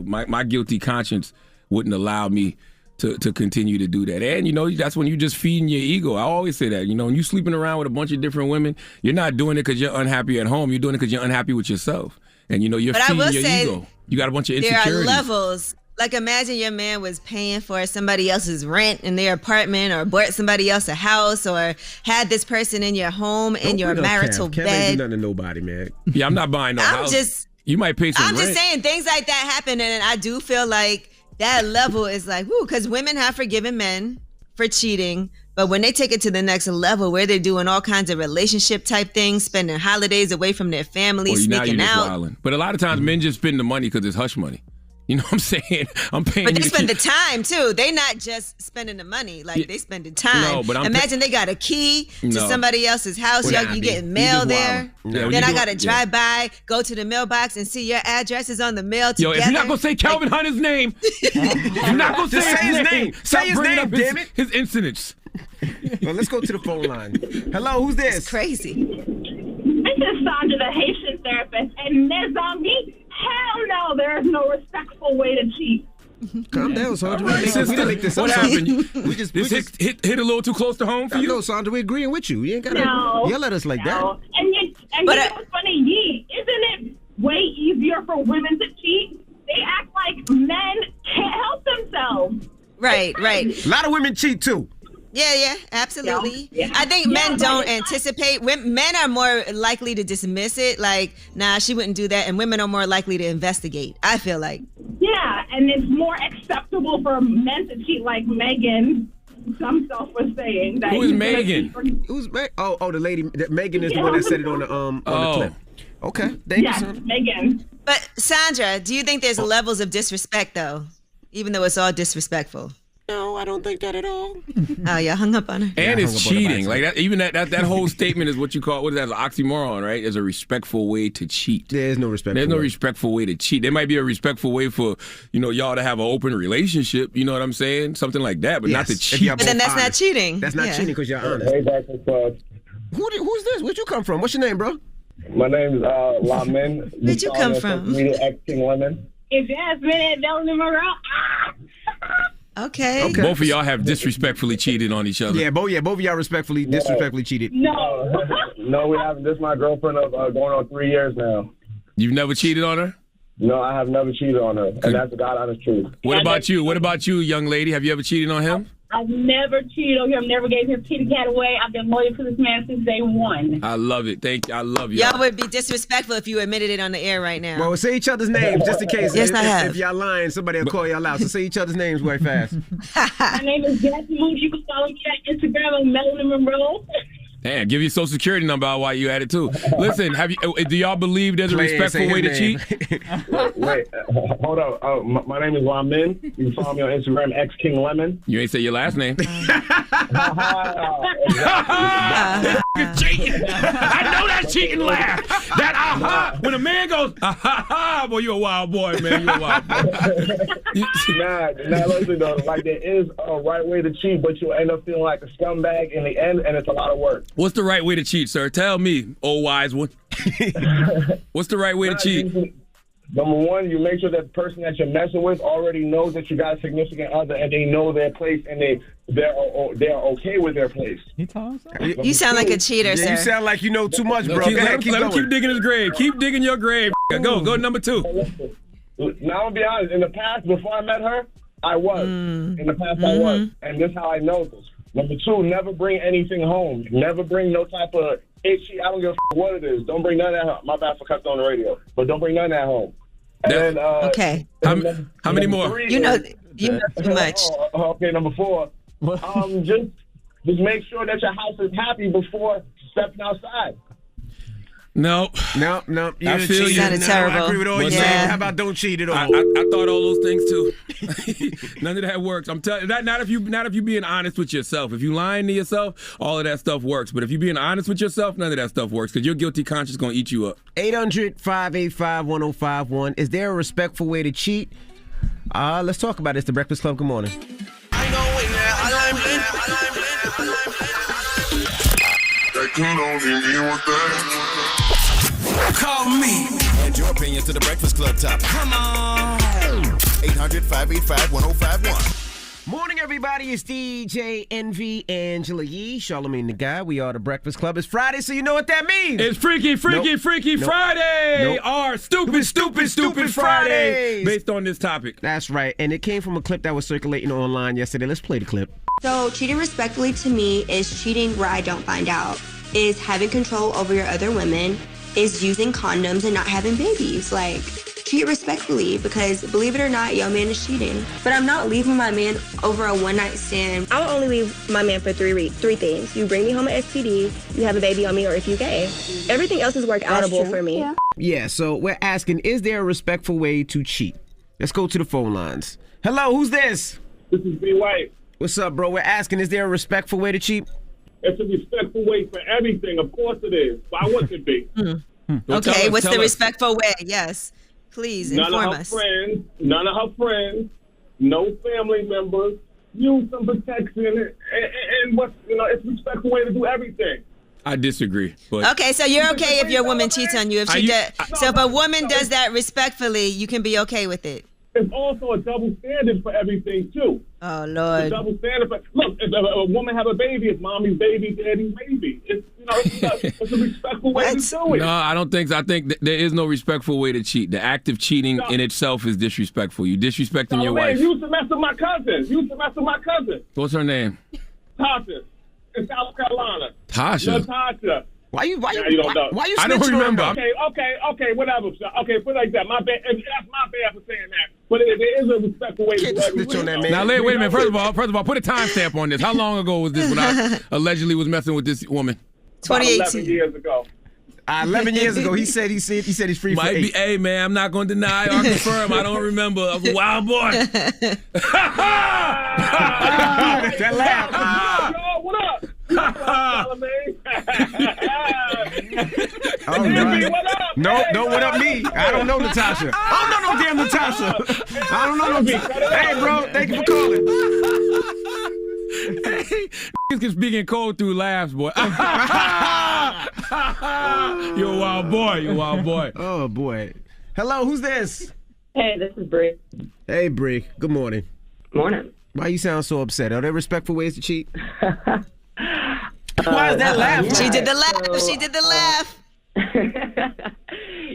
my guilty conscience wouldn't allow me to continue to do that. And, that's when you just feeding your ego. I always say that, when you sleeping around with a bunch of different women, you're not doing it because you're unhappy at home. You're doing it because you're unhappy with yourself. And, you're feeding your ego. You got a bunch of insecurities. There are levels. Like, imagine your man was paying for somebody else's rent in their apartment, or bought somebody else a house, or had this person in your home in your marital bed. bed. Can't do nothing to nobody, man. Yeah, I'm not buying no house. You might pay some rent. I'm just saying things like that happen, and I do feel like that level is like, woo, because women have forgiven men for cheating, but when they take it to the next level where they're doing all kinds of relationship type things, spending holidays away from their families, sneaking out. Wilding. But a lot of times men just spend the money because it's hush money. You know what I'm saying? I'm paying. But you they to spend keep- the time too. They not just spending the money. Like they spending time. No, but imagine they got a key to No. somebody else's house. Well, Yo, nah, you B. getting You mail just there. wildin'. Yeah, when Then you I do- gotta yeah. drive by, go to the mailbox and see your address is on the mail Yo, together. if you're not gonna say Calvin Hunter's name, you're not gonna Just say say his name. Stop Say his bringing name, up damn it. his incidents. Well, let's go to the phone line. Hello, who's this? It's crazy. This is Sandra, the Haitian therapist, and mes amis, hell no, there is no respectful way to cheat. Calm down, Sandra. Right, We didn't make this up. what happened? We just hit a little too close to home for you? No, Sandra, we're agreeing with you. You ain't gotta No. yell at us like that. No. And you know what's funny? Isn't it way easier for women to cheat? They act like men can't help themselves. Right. A lot of women cheat too. Yeah, absolutely. Yeah. I think Yeah, men but don't it's not- anticipate. Men are more likely to dismiss it, like, nah, she wouldn't do that, and women are more likely to investigate. I feel like. Yeah, and it's more acceptable for men to cheat, like Megan. Some self was saying that. Who is he's gonna Megan? cheat for- Who's Meg? Oh, the lady. Megan is the one that said it on the clip. Okay, thank you, Sandra. Megan. But Sandra, do you think there's levels of disrespect though, even though it's all disrespectful? No, I don't think that at all. Oh, y'all hung up on her. And Yeah, it's I hung up on the cheating. Like that, even that whole statement is what you call, what is that? An oxymoron, right? There's a respectful way to cheat. There's no respectful. There's no way. respectful way to cheat. There might be a respectful way for, y'all to have an open relationship. You know what I'm saying? Something like that, but not to Yes, if cheat. y'all But then both that's not honest. cheating. That's not Yeah. cheating because you're honest. Hey, Breakfast Club. Who's this? Where'd you come from? What's your name, bro? My name is Lamin. Where'd you come from? King Lemon. It's Jasmine and Delany Monroe. Okay. Both of y'all have disrespectfully cheated on each other. Yeah, both of y'all disrespectfully cheated. No. No, we haven't. This is my girlfriend of going on 3 years now. You've never cheated on her? No, I have never cheated on her, and that's the God honest truth. What about you? What about you, young lady? Have you ever cheated on him? I've never cheated on him, never gave his kitty cat away. I've been loyal to this man since day one. I love it. Thank you. I love you. Y'all would be disrespectful if you admitted it on the air right now. Well, say each other's names just in case. Yes, I have. If y'all lying, somebody will call y'all out. So say each other's names right fast. My name is Jasmine. You can follow me on Instagram on Melanie Monroe. Damn, give your social security number out while you at it too. Listen, do y'all believe there's a respectful way to cheat? Wait, hold on. My name is Lamin. You can follow me on Instagram, King Lemon. You ain't say your last name. Exactly. Cheating. I know that cheating laugh. That aha. When a man goes, ah, boy, you a wild boy, man. You a wild boy. Nah, listen though. Like there is a right way to cheat, but you'll end up feeling like a scumbag in the end, and it's a lot of work. What's the right way to cheat, sir? Tell me, old wise one. What's the right way to cheat? Number one, you make sure that the person that you're messing with already knows that you got a significant other, and they know their place, and they're okay with their place. You sound like a cheater, sir. You sound like you know too much, bro. Let him keep digging his grave. Keep digging your grave. Go to number 2. Now, I'm gonna be honest. In the past, before I met her, I was. In the past, I was. And this is how I know this. Number 2, never bring anything home. Never bring no type of itchy, I don't give a what it is. Don't bring none of that home. My bad for cutting on the radio. But don't bring none of that home. And then, okay. How many more? 3 You know too much. Okay, number 4. Just make sure that your house is happy before stepping outside. No. I feel you. I agree with all you saying. How about don't cheat at all? I thought all those things too. None of that works. I'm telling you, not if you being honest with yourself. If you lying to yourself, all of that stuff works. But if you being honest with yourself, none of that stuff works because your guilty conscience gonna eat you up. 800-585-1051. Is there a respectful way to cheat? Let's talk about this. The Breakfast Club. Good morning. Call me. And your opinion to the Breakfast Club topic. Come on. 800-585-1051. Morning, everybody. It's DJ Envy, Angela Yee, Charlamagne the Guy. We are the Breakfast Club. It's Friday, so you know what that means. It's Freaky Friday. Our stupid Friday. Based on this topic. That's right. And it came from a clip that was circulating online yesterday. Let's play the clip. So cheating respectfully to me is cheating where I don't find out, is having control over your other women, is using condoms and not having babies. Like, treat respectfully because believe it or not, your man is cheating. But I'm not leaving my man over a one-night stand. I will only leave my man for three things. You bring me home an STD, you have a baby on me, or if you gay. Everything else is work outable for me. Yeah, so we're asking, is there a respectful way to cheat? Let's go to the phone lines. Hello, who's this? This is B. White. What's up, bro? We're asking, is there a respectful way to cheat? It's a respectful way for everything. Of course it is. Why wouldn't it be? Okay, what's the respectful way? Yes, please inform us. None of her friends, no family members. Use some protection, and what's it's a respectful way to do everything. I disagree. But Okay, so you're okay if your woman cheats on you. If she does, so if a woman does that respectfully, you can be okay with it. It's also a double standard for everything too. Oh Lord! It's a double standard for if a woman have a baby, it's mommy's baby, daddy's baby. It's a respectful way to do it. No, I don't think so. I think there is no respectful way to cheat. The act of cheating in itself is disrespectful. You disrespecting your wife. You used to mess with my cousin. What's her name? Tasha in South Carolina. Tasha. Natasha. Why you don't know? I don't remember. Okay, whatever. Okay, put it like that. My bad. That's my bad for saying that. But there is a respectful way to do everything. Now, wait a minute. First of all, put a timestamp on this. How long ago was this when I allegedly was messing with this woman? 2018. 11 years ago. 11 years ago, he said he's free for 8. Hey, man, I'm not going to deny or confirm. I don't remember. I was a wild boy. That laugh. Yo, what up? Charlamagne. All right. What up? No, what up me? I don't know Natasha. I don't know no damn Natasha. I don't know no. Hey, bro, thank you for calling. Niggas can speak in code through laughs, boy. You're a wild boy. Oh, boy. Hello, who's this? Hey, this is Bree. Hey, Bree. Good morning. Morning. Why you sound so upset? Are there respectful ways to cheat? Why is that laugh? She did the laugh.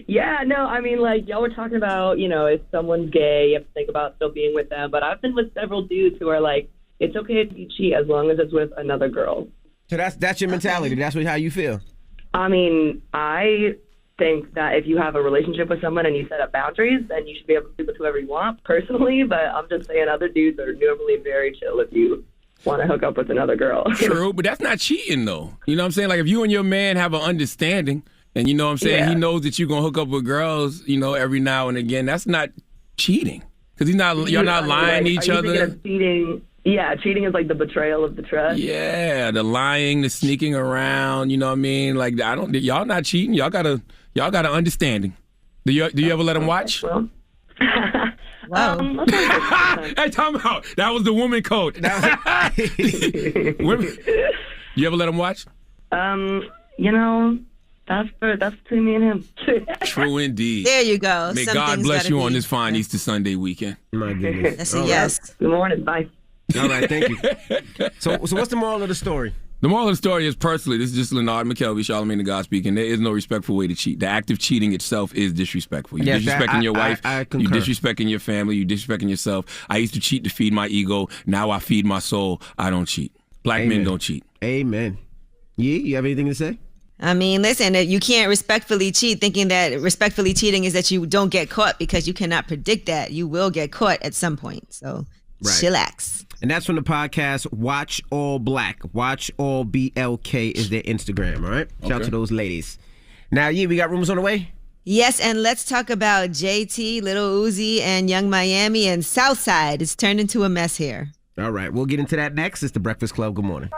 Yeah, no, I mean, like, y'all were talking about, if someone's gay, you have to think about still being with them. But I've been with several dudes who are like, it's okay if you cheat as long as it's with another girl. So that's your mentality. That's how you feel. I mean, I think that if you have a relationship with someone and you set up boundaries, then you should be able to sleep with whoever you want, personally. But I'm just saying other dudes are normally very chill if you want to hook up with another girl. True, but that's not cheating, though. You know what I'm saying? Like, if you and your man have an understanding, and you know what I'm saying, he knows that you're going to hook up with girls, every now and again, that's not cheating. Because you're not lying to each other. Yeah, cheating is like the betrayal of the trust. Yeah, the lying, the sneaking around, you know what I mean? Like, y'all not cheating. Y'all got an understanding. Do you ever let them watch? Wow. Hey, time out. That was the woman code. Women. You ever let them watch? That's between me and him. True indeed. There you go. May God bless you on this fine Easter Sunday weekend. My goodness. That's a yes. Good morning. Bye. All right, thank you. So what's the moral of the story? The moral of the story is, personally, this is just Leonard McKelvey, Charlamagne the God speaking. There is no respectful way to cheat. The act of cheating itself is disrespectful. You're disrespecting your wife. I You're concur. disrespecting your family. You're disrespecting yourself. I used to cheat to feed my ego. Now I feed my soul. I don't cheat. Black men don't cheat. Amen. You have anything to say? I mean, listen, you can't respectfully cheat thinking that respectfully cheating is that you don't get caught, because you cannot predict that. You will get caught at some point. So chillax. And that's from the podcast Watch All Black. Watch All BLK is their Instagram, all right? Shout out to those ladies. Now, we got rumors on the way? Yes, and let's talk about JT, Little Uzi, and Young Miami, and Southside. It's turned into a mess here. All right, we'll get into that next. It's The Breakfast Club. Good morning.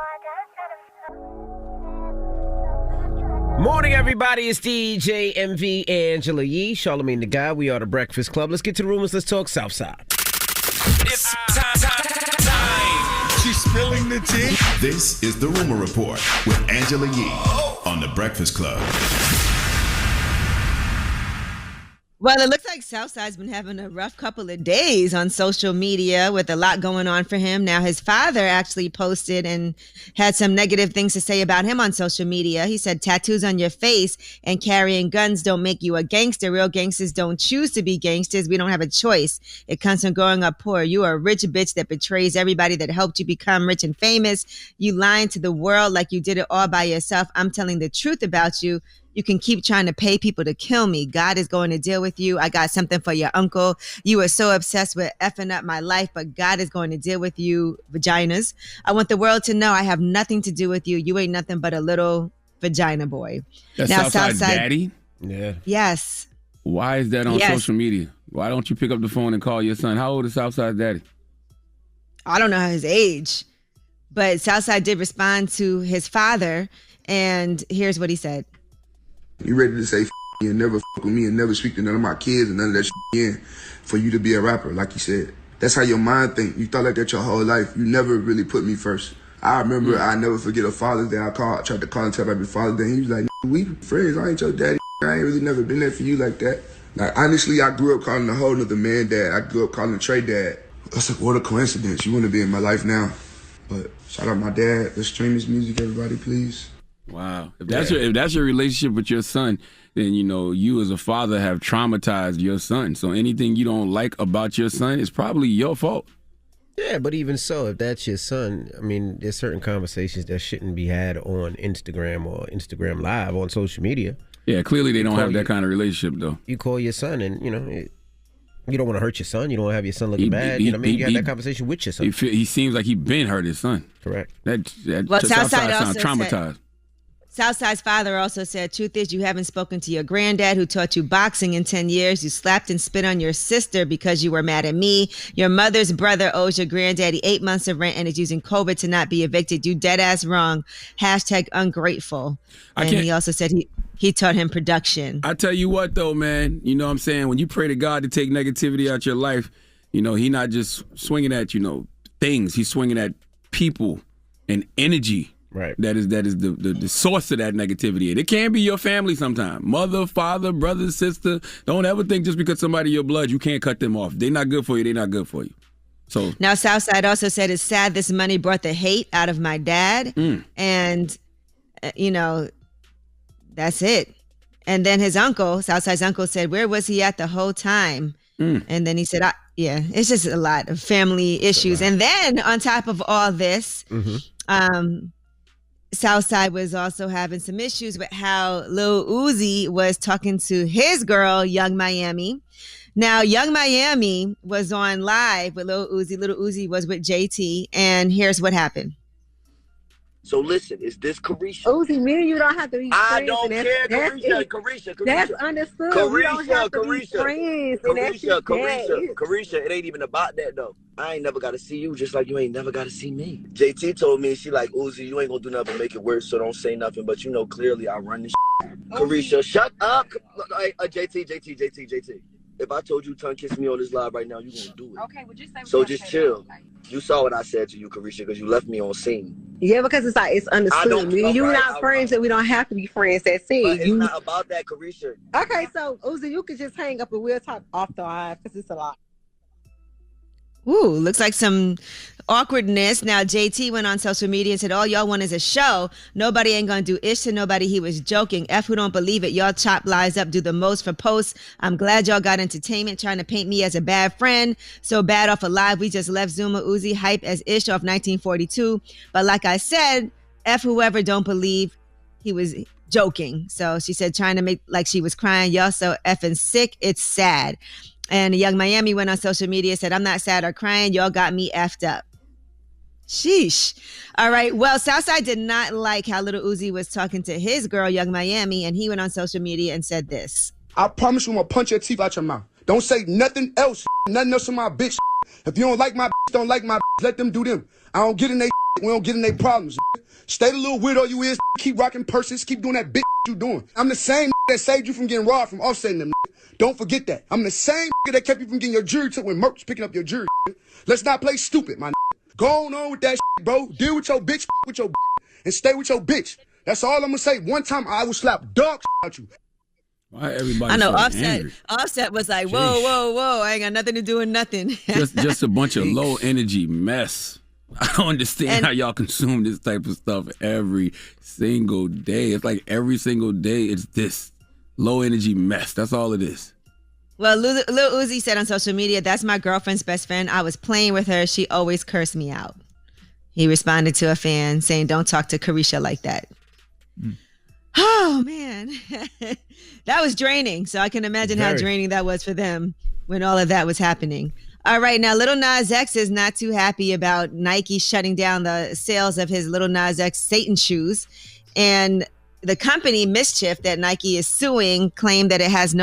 Morning, everybody. It's DJ MV Angela Yee, Charlamagne the God. We are The Breakfast Club. Let's get to the rumors. Let's talk Southside. It's time. She's spilling the tea. This is The Rumor Report with Angela Yee on The Breakfast Club. Well, it looks like Southside's been having a rough couple of days on social media with a lot going on for him. Now, his father actually posted and had some negative things to say about him on social media. He said, tattoos on your face and carrying guns don't make you a gangster. Real gangsters don't choose to be gangsters. We don't have a choice. It comes from growing up poor. You are a rich bitch that betrays everybody that helped you become rich and famous. You lying to the world like you did it all by yourself. I'm telling the truth about you. You can keep trying to pay people to kill me. God is going to deal with you. I got something for your uncle. You were so obsessed with effing up my life, but God is going to deal with you, vaginas. I want the world to know I have nothing to do with you. You ain't nothing but a little vagina boy. That's now, Southside Southside Daddy? Yeah. Yes. Why is that on Yes. social media? Why don't you pick up the phone and call your son? How old is Southside Daddy? I don't know his age, but Southside did respond to his father, and here's what he said. You ready to say you and never with me and never speak to none of my kids and none of that again for you to be a rapper, like you said. That's how your mind think. You thought like that your whole life. You never really put me first. I remember I never forget a Father's Day. I tried to call and tell Happy Father's Day. He was like, we friends. I ain't your daddy. I ain't really never been there for you like that. Like, honestly, I grew up calling a whole nother man dad. I grew up calling Trey dad. That's like, what a coincidence. You want to be in my life now. But shout out my dad. Let's stream his music, everybody, please. Wow. If that's your relationship with your son, then, you know, you as a father have traumatized your son. So anything you don't like about your son is probably your fault. Yeah, but even so, if that's your son, I mean, there's certain conversations that shouldn't be had on Instagram or Instagram Live on social media. Yeah, clearly they don't have that kind of relationship, though. You call your son and, you know, you don't want to hurt your son. You don't want to have your son looking bad. You know what I mean? You have that conversation with your son. He seems like he been hurt his son. Correct. That Well, Southside Southside sounds also traumatized. Southside's father also said, truth is you haven't spoken to your granddad who taught you boxing in 10 years. You slapped and spit on your sister because you were mad at me. Your mother's brother owes your granddaddy 8 months of rent and is using COVID to not be evicted. You dead ass wrong. # ungrateful. And he also said he taught him production. I tell you what, though, man, you know what I'm saying? When you pray to God to take negativity out your life, you know, he not just swinging at, you know, things. He's swinging at people and energy. Right. That is the source of that negativity. It can be your family sometimes. Mother, father, brother, sister. Don't ever think just because somebody your blood, you can't cut them off. They're not good for you. They're not good for you. So now Southside also said it's sad this money brought the hate out of my dad. And, you know, that's it. And then his uncle, Southside's uncle, said, where was he at the whole time? And then he said, it's just a lot of family issues. And then on top of all this, Southside was also having some issues with how Lil Uzi was talking to his girl, Young Miami. Now, Young Miami was on live with Lil Uzi. Lil Uzi was with JT, and here's what happened. So listen, is this Carisha? Uzi, me and you don't have to be friends. I don't care, Carisha. That's understood. We don't have to be friends. Carisha, it ain't even about that though. I ain't never got to see you just like you ain't never got to see me. JT told me, she like, Uzi, you ain't gonna do nothing but make it worse, so don't say nothing, but you know clearly I run this Carisha, shut up. JT. If I told you tongue kiss me on this live right now, you gonna do it. Okay, well just say so just chill. You saw what I said to you, Carisha, because you left me on scene. Yeah, because it's like it's understood. You're not friends, and we don't have to be friends. That's it. But it's not about that, Carisha. Okay, so Uzi, you could just hang up and we'll talk off the live because it's a lot. Ooh, looks like some awkwardness. Now, JT went on social media and said, all y'all want is a show. Nobody ain't going to do ish to nobody. He was joking. F who don't believe it. Y'all chop lies up, do the most for posts. I'm glad y'all got entertainment trying to paint me as a bad friend. So bad off a live. We just left Zuma Uzi hype as ish off 1942. But like I said, F whoever don't believe he was joking. So she said, trying to make like she was crying. Y'all so effing sick. It's sad. And Young Miami went on social media, said, I'm not sad or crying. Y'all got me effed up. Sheesh. All right. Well, Southside did not like how Little Uzi was talking to his girl, Young Miami, and he went on social media and said this. I promise you I'm going to punch your teeth out your mouth. Don't say nothing else. Nothing else in my bitch. If you don't like my bitch, don't like my bitch. Let them do them. I don't get in they we don't get in their problems. Stay the little weirdo you is. Keep rocking purses. Keep doing that bitch you doing. I'm the same that saved you from getting robbed from Offsetting them. Don't forget that. I'm the same that kept you from getting your jury took when Merc was picking up your jury. Let's not play stupid, my Go on with that bro. Deal with your bitch with your and stay with your bitch. That's all I'm gonna say. One time I will slap dog out you. Why everybody? I know so Offset. angry? Offset was like, whoa. I ain't got nothing to do with nothing. just a bunch of low energy mess. I don't understand how y'all consume this type of stuff every single day. It's like every single day it's this low energy mess. That's all it is. Well, Lil Uzi said on social media, that's my girlfriend's best friend. I was playing with her. She always cursed me out. He responded to a fan saying, don't talk to Carisha like that. Oh, man. That was draining. So I can imagine how draining that was for them when all of that was happening. All right. Now, Lil Nas X is not too happy about Nike shutting down the sales of his Lil Nas X Satan shoes. And the company Mischief that Nike is suing claimed that it has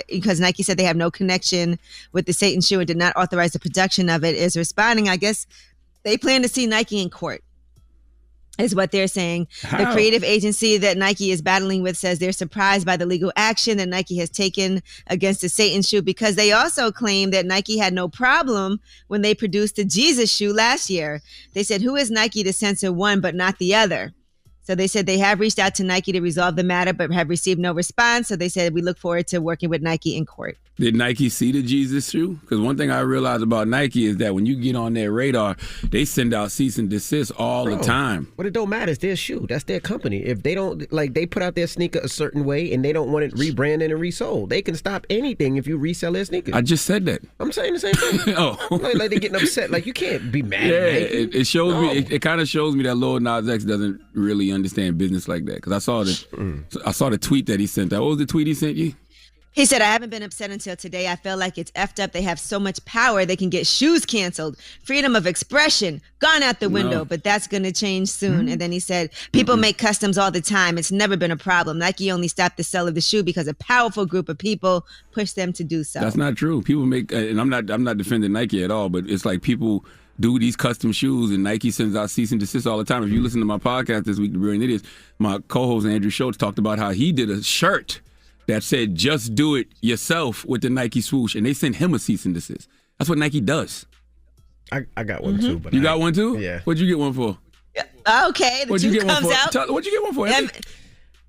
because Nike said they have no connection with the Satan shoe and did not authorize the production of it, is responding. I guess they plan to see Nike in court, is what they're saying. How? The creative agency that Nike is battling with says they're surprised by the legal action that Nike has taken against the Satan shoe, because they also claim that Nike had no problem when they produced the Jesus shoe last year. They said, who is Nike to censor one but not the other? So they said they have reached out to Nike to resolve the matter, but have received no response. So they said, we look forward to working with Nike in court. Did Nike see the Jesus shoe? Because one thing I realized about Nike is that when you get on their radar, they send out cease and desist all the time. But it don't matter. It's their shoe. That's their company. If they don't, like, they put out their sneaker a certain way and they don't want it rebranded and resold, they can stop anything if you resell their sneakers. I just said that. I'm saying the same thing. Like they're getting upset. Like, you can't be mad at Nike. It shows me. It kind of shows me that Lil Nas X doesn't really understand business like that. Because I saw the tweet that he sent. What was the tweet he sent you? He said, I haven't been upset until today. I feel like it's effed up. They have so much power. They can get shoes canceled. Freedom of expression gone out the window, but that's going to change soon. And then he said, people make customs all the time. It's never been a problem. Nike only stopped the sale of the shoe because a powerful group of people pushed them to do so. That's not true. People make, and I'm not defending Nike at all, but it's like people do these custom shoes and Nike sends out cease and desist all the time. If you listen to my podcast this week, The Brilliant Idiots, my co-host Andrew Schultz talked about how he did a shirt that said, just do it yourself with the Nike swoosh, and they sent him a cease and desist. That's what Nike does. I got one too. But you got one too? Yeah. What'd you get one for? Okay, the truth comes out. What'd you get one for?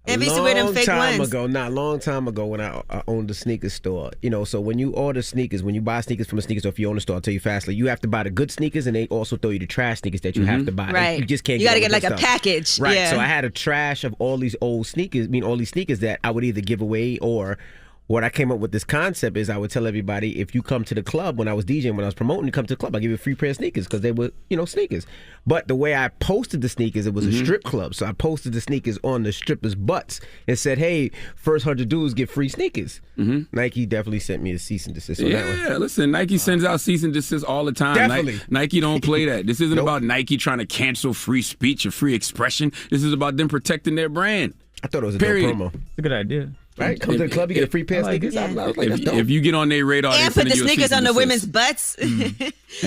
Envy used to wear them fake ones. Long time ago when I owned a sneaker store. So when you order sneakers, when you buy sneakers from a sneaker store, if you own a store, I'll tell you fastly, you have to buy the good sneakers and they also throw you the trash sneakers that you have to buy. Right. You just can't You got to get get like a package. Right. Yeah. So I had a trash of all these old sneakers, all these sneakers that I would either give away, or what I came up with this concept is I would tell everybody, if you come to the club, when I was DJing, when I was promoting, you come to the club, I give you a free pair of sneakers because they were, sneakers. But the way I posted the sneakers, it was a strip club. So I posted the sneakers on the strippers' butts and said, hey, first 100 dudes get free sneakers. Nike definitely sent me a cease and desist on that one. Yeah, listen, Nike sends out cease and desist all the time. Definitely. Nike don't play that. This isn't about Nike trying to cancel free speech or free expression. This is about them protecting their brand. I thought it was a dope promo. It's a good idea. Right? Come to the club, you get a free pair of sneakers. I was like, that's dope. If you get on their radar, And put the sneakers on the women's butts. And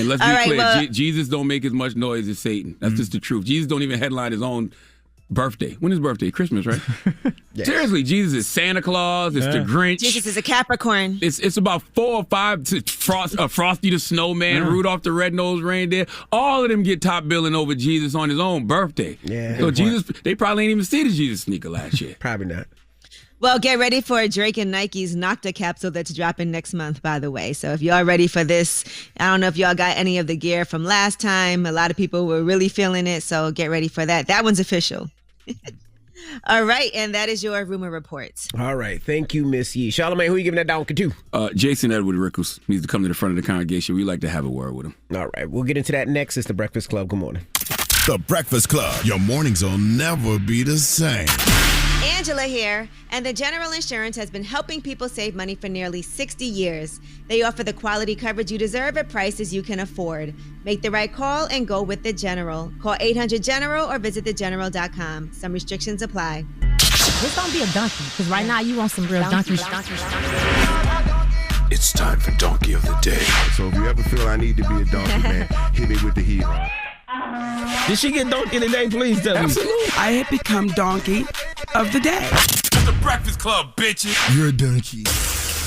let's be clear, well, Jesus don't make as much noise as Satan. That's just the truth. Jesus don't even headline his own birthday. When is birthday? Christmas, right? Yes. Seriously, Jesus is Santa Claus. It's the Grinch. Jesus is a Capricorn. It's about 4 or 5. Frosty the Snowman, Rudolph the Red-Nosed Reindeer. All of them get top billing over Jesus on his own birthday. Yeah. So Jesus, they probably ain't even see the Jesus sneaker last year. Probably not. Well, get ready for Drake and Nike's Nocta capsule that's dropping next month, by the way. So if y'all ready for this, I don't know if y'all got any of the gear from last time. A lot of people were really feeling it, so get ready for that. That one's official. All right, and that is your rumor report. All right, thank you, Miss Yee. Charlamagne, who you giving that donkey to? Jason Edward Rickles needs to come to the front of the congregation. We like to have a word with him. All right, we'll get into that next. It's The Breakfast Club. Good morning. The Breakfast Club. Your mornings will never be the same. Angela here, and the General Insurance has been helping people save money for nearly 60 years. They offer the quality coverage you deserve at prices you can afford. Make the right call and go with the General. Call 800-GENERAL or visit thegeneral.com. Some restrictions apply. This don't be a donkey, because right now you want some real donkey. It's time for Donkey of the Day. So if you ever feel I need to be a donkey, man, hit me with the heat. Did she get donkey today? Please tell me. Absolutely. I have become donkey of the day. The Breakfast Club, bitches. You're a donkey.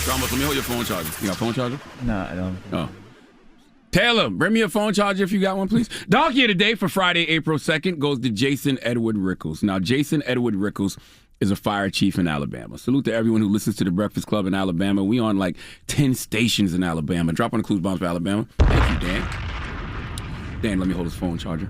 Ramos, let me hold your phone charger. You got a phone charger? No, I don't. Oh. Taylor, bring me a phone charger if you got one, please. Donkey of the Day for Friday, April 2nd goes to Jason Edward Rickles. Now, Jason Edward Rickles is a fire chief in Alabama. Salute to everyone who listens to the Breakfast Club in Alabama. We on like 10 stations in Alabama. Drop on the clues bombs for Alabama. Thank you, Dan. Dan, let me hold his phone charger.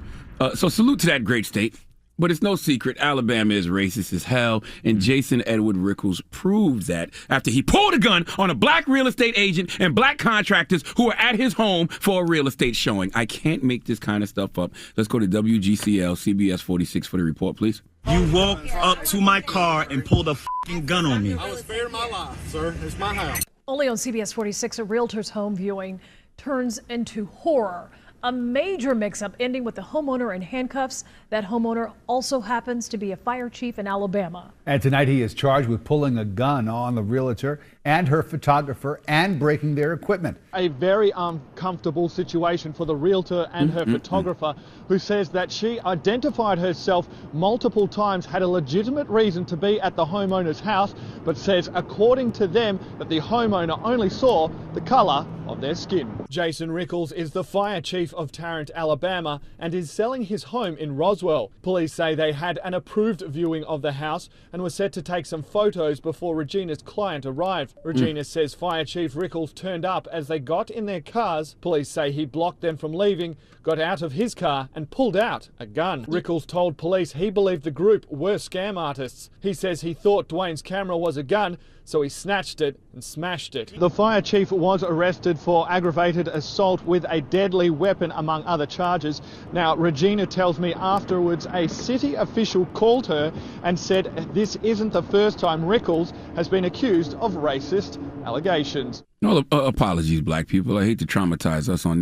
So salute to that great state. But it's no secret, Alabama is racist as hell, and Jason Edward Rickles proves that after he pulled a gun on a black real estate agent and black contractors who were at his home for a real estate showing. I can't make this kind of stuff up. Let's go to WGCL, CBS 46 for the report, please. You walked up to my car and pulled a fucking gun on me. I was sparing my life, sir. It's my house. Only on CBS 46, a realtor's home viewing turns into horror. A major mix-up ending with the homeowner in handcuffs. That homeowner also happens to be a fire chief in Alabama. And tonight he is charged with pulling a gun on the realtor and her photographer and breaking their equipment. A very uncomfortable situation for the realtor and her photographer, who says that she identified herself multiple times, had a legitimate reason to be at the homeowner's house, but says, according to them, that the homeowner only saw the color of their skin. Jason Rickles is the fire chief of Tarrant, Alabama, and is selling his home in Roswell. Police say they had an approved viewing of the house and were set to take some photos before Regina's client arrived. Regina says Fire Chief Rickles turned up as they got in their cars. Police say he blocked them from leaving, got out of his car and pulled out a gun. Rickles told police he believed the group were scam artists. He says he thought Dwayne's camera was a gun, so he snatched it and smashed it. The fire chief was arrested for aggravated assault with a deadly weapon, among other charges. Now, Regina tells me afterwards a city official called her and said this isn't the first time Rickles has been accused of racist allegations. Well, apologies, black people. I hate to traumatize us on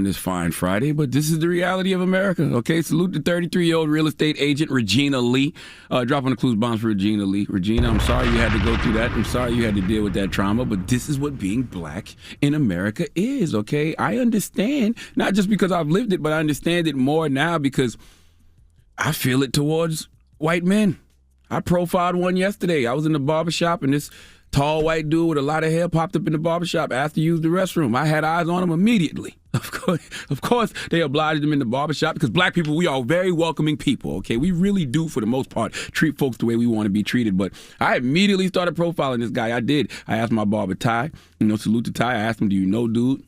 this fine Friday, but this is the reality of America, okay? Salute the 33-year-old real estate agent, Regina Lee. Dropping the clues bombs for Regina Lee. Regina, I'm sorry you had to go through that. I'm sorry you had to deal with that trauma, but this is what being black in America is, okay? I understand, not just because I've lived it, but I understand it more now because I feel it towards white men. I profiled one yesterday. I was in the barbershop and this tall white dude with a lot of hair popped up in the barbershop, asked to use the restroom. I had eyes on him immediately. Of course, they obliged him in the barbershop because black people, we are very welcoming people, okay? We really do, for the most part, treat folks the way we want to be treated. But I immediately started profiling this guy. I did. I asked my barber, Ty, salute to Ty. I asked him, do you know, dude?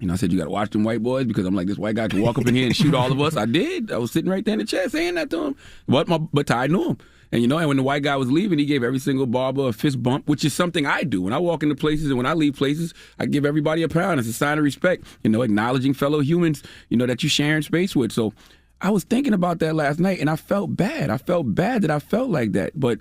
I said, you got to watch them white boys because I'm like, this white guy can walk up in here and shoot all of us. I did. I was sitting right there in the chair saying that to him. But Ty knew him. And, and when the white guy was leaving, he gave every single barber a fist bump, which is something I do. When I walk into places and when I leave places, I give everybody a pound. It's a sign of respect, acknowledging fellow humans, that you're sharing space with. So I was thinking about that last night, and I felt bad. I felt bad that I felt like that. But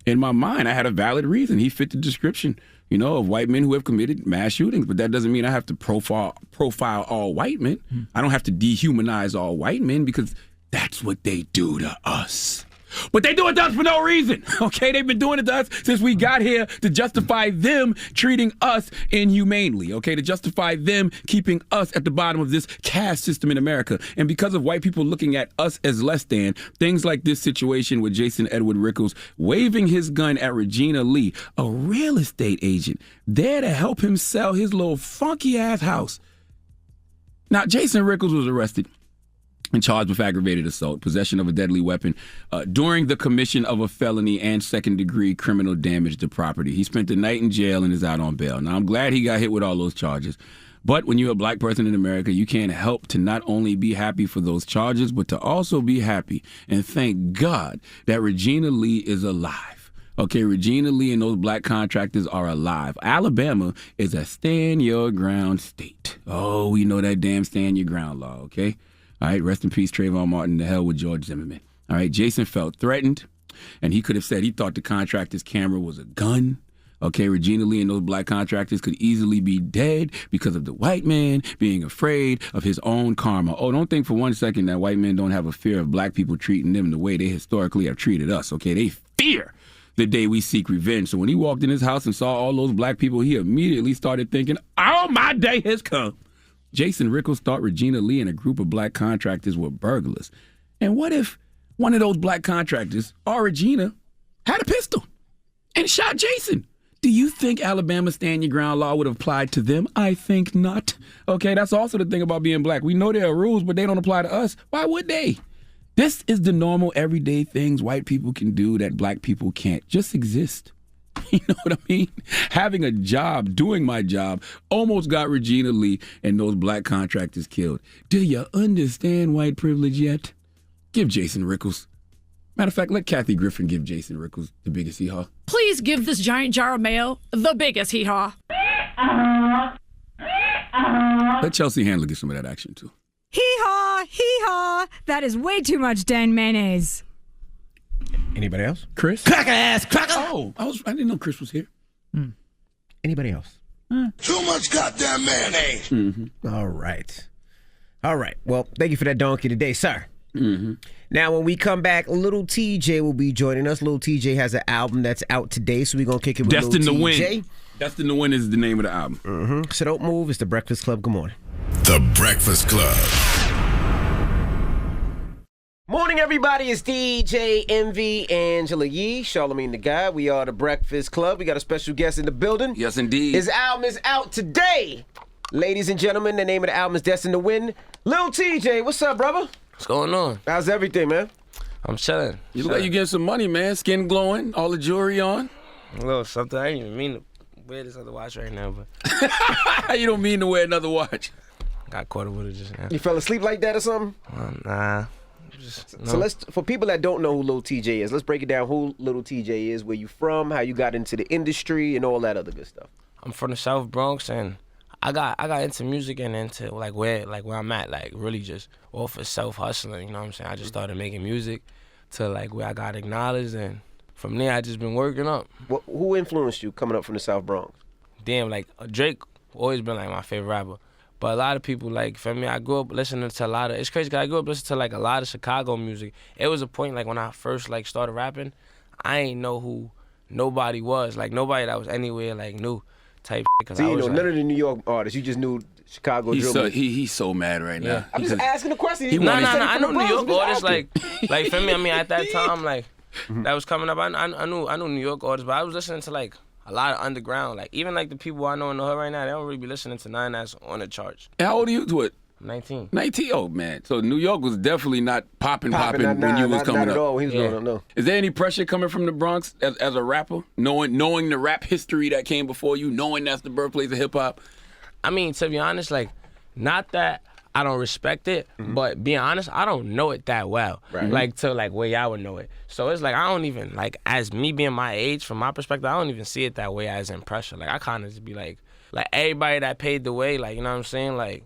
in my mind, I had a valid reason. He fit the description, of white men who have committed mass shootings. But that doesn't mean I have to profile all white men. I don't have to dehumanize all white men because that's what they do to us. But they do it to us for no reason, okay? They've been doing it to us since we got here to justify them treating us inhumanely, okay? To justify them keeping us at the bottom of this caste system in America. And because of white people looking at us as less than, things like this situation with Jason Edward Rickles waving his gun at Regina Lee, a real estate agent, there to help him sell his little funky-ass house. Now, Jason Rickles was arrested and charged with aggravated assault, possession of a deadly weapon, during the commission of a felony and second-degree criminal damage to property. He spent the night in jail and is out on bail. Now, I'm glad he got hit with all those charges. But when you're a black person in America, you can't help to not only be happy for those charges, but to also be happy and thank God that Regina Lee is alive. Okay, Regina Lee and those black contractors are alive. Alabama is a stand-your-ground state. Oh, we know that damn stand-your-ground law, okay? All right, rest in peace, Trayvon Martin, to hell with George Zimmerman. All right, Jason felt threatened, and he could have said he thought the contractor's camera was a gun. Okay, Regina Lee and those black contractors could easily be dead because of the white man being afraid of his own karma. Oh, don't think for 1 second that white men don't have a fear of black people treating them the way they historically have treated us, okay? They fear the day we seek revenge. So when he walked in his house and saw all those black people, he immediately started thinking, oh, my day has come. Jason Rickles thought Regina Lee and a group of black contractors were burglars. And what if one of those black contractors, or Regina, had a pistol and shot Jason? Do you think Alabama stand-your-ground law would have applied to them? I think not. Okay, that's also the thing about being black. We know there are rules, but they don't apply to us. Why would they? This is the normal, everyday things white people can do that black people can't. Just exist. You know what I mean? Having a job, doing my job, almost got Regina Lee and those black contractors killed. Do you understand white privilege yet? Give Jason Rickles. Matter of fact, let Kathy Griffin give Jason Rickles the biggest hee-haw. Please give this giant jar of mayo the biggest hee-haw. Let Chelsea Handler get some of that action, too. Hee-haw, hee-haw. That is way too much Dan mayonnaise. Anybody else? Chris? Cracker ass, cracker. Oh, I didn't know Chris was here. Anybody else? Too much goddamn mayonnaise. All right. Well, thank you for that donkey today, sir. Now, when we come back, Little TJ will be joining us. Little TJ has an album that's out today, so we're going to kick it with Destined Little to TJ. Win. Destined to Win is the name of the album. So don't move. It's The Breakfast Club. Good morning. The Breakfast Club. Morning, everybody. It's DJ MV, Angela Yee, Charlamagne the Guy. We are The Breakfast Club. We got a special guest in the building. Yes, indeed. His album is out today. Ladies and gentlemen, the name of the album is Destined to Win. Lil TJ, what's up, brother? What's going on? How's everything, man? I'm chilling. You look like you getting some money, man. Skin glowing, all the jewelry on. A little something. I didn't even mean to wear this other watch right now, but You don't mean to wear another watch. got caught up with it just now. You fell asleep like that or something? Nah. So let's, for people that don't know who Lil TJ is, let's break it down who Little TJ is, where you from, how you got into the industry, and all that other good stuff. I'm from the South Bronx, and I got into music and into where I'm at, like really just off of self-hustling, you know what I'm saying? I just started making music to where I got acknowledged, and from there I just been working up. Who influenced you coming up from the South Bronx? Damn, Drake always been my favorite rapper. But a lot of people, for me, I grew up listening to a lot of, it's crazy because I grew up listening to a lot of Chicago music. It was a point when I first started rapping, I ain't know who nobody was, nobody that was anywhere new type shit. So you know none of the New York artists, you just knew Chicago drill. He's so mad right now. I'm just asking a question. No, I know New York artists, for me, I mean, at that time, that was coming up, I knew New York artists, but I was listening to a lot of underground, even the people I know in the hood right now, they don't really be listening to none that's on the charts. How old are you? What? 19. 19? Oh, man. So New York was definitely not popping when you was coming not up. At all. He was growing up, no. Is there any pressure coming from the Bronx as a rapper? Knowing the rap history that came before you, knowing that's the birthplace of hip-hop? I mean, to be honest, not that I don't respect it, but being honest, I don't know it that well. Right. To where y'all would know it. So it's I don't even, as me being my age, from my perspective, I don't even see it that way as in pressure. I kind of just be like everybody that paved the way, you know what I'm saying?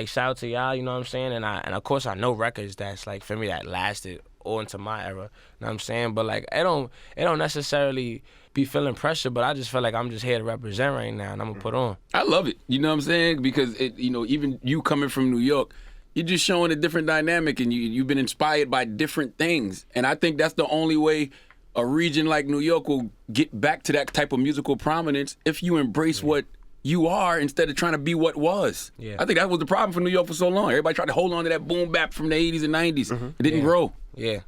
Shout out to y'all, you know what I'm saying? And of course I know records that's for me that lasted all into my era, you know what I'm saying? But it don't necessarily be feeling pressure, but I just feel I'm just here to represent right now and I'm gonna put on. I love it, you know what I'm saying? Because even you coming from New York, you're just showing a different dynamic and you've been inspired by different things. And I think that's the only way a region like New York will get back to that type of musical prominence if you embrace what you are instead of trying to be what was. Yeah. I think that was the problem for New York for so long. Everybody tried to hold on to that boom bap from the 80s and 90s. It didn't grow. Yeah,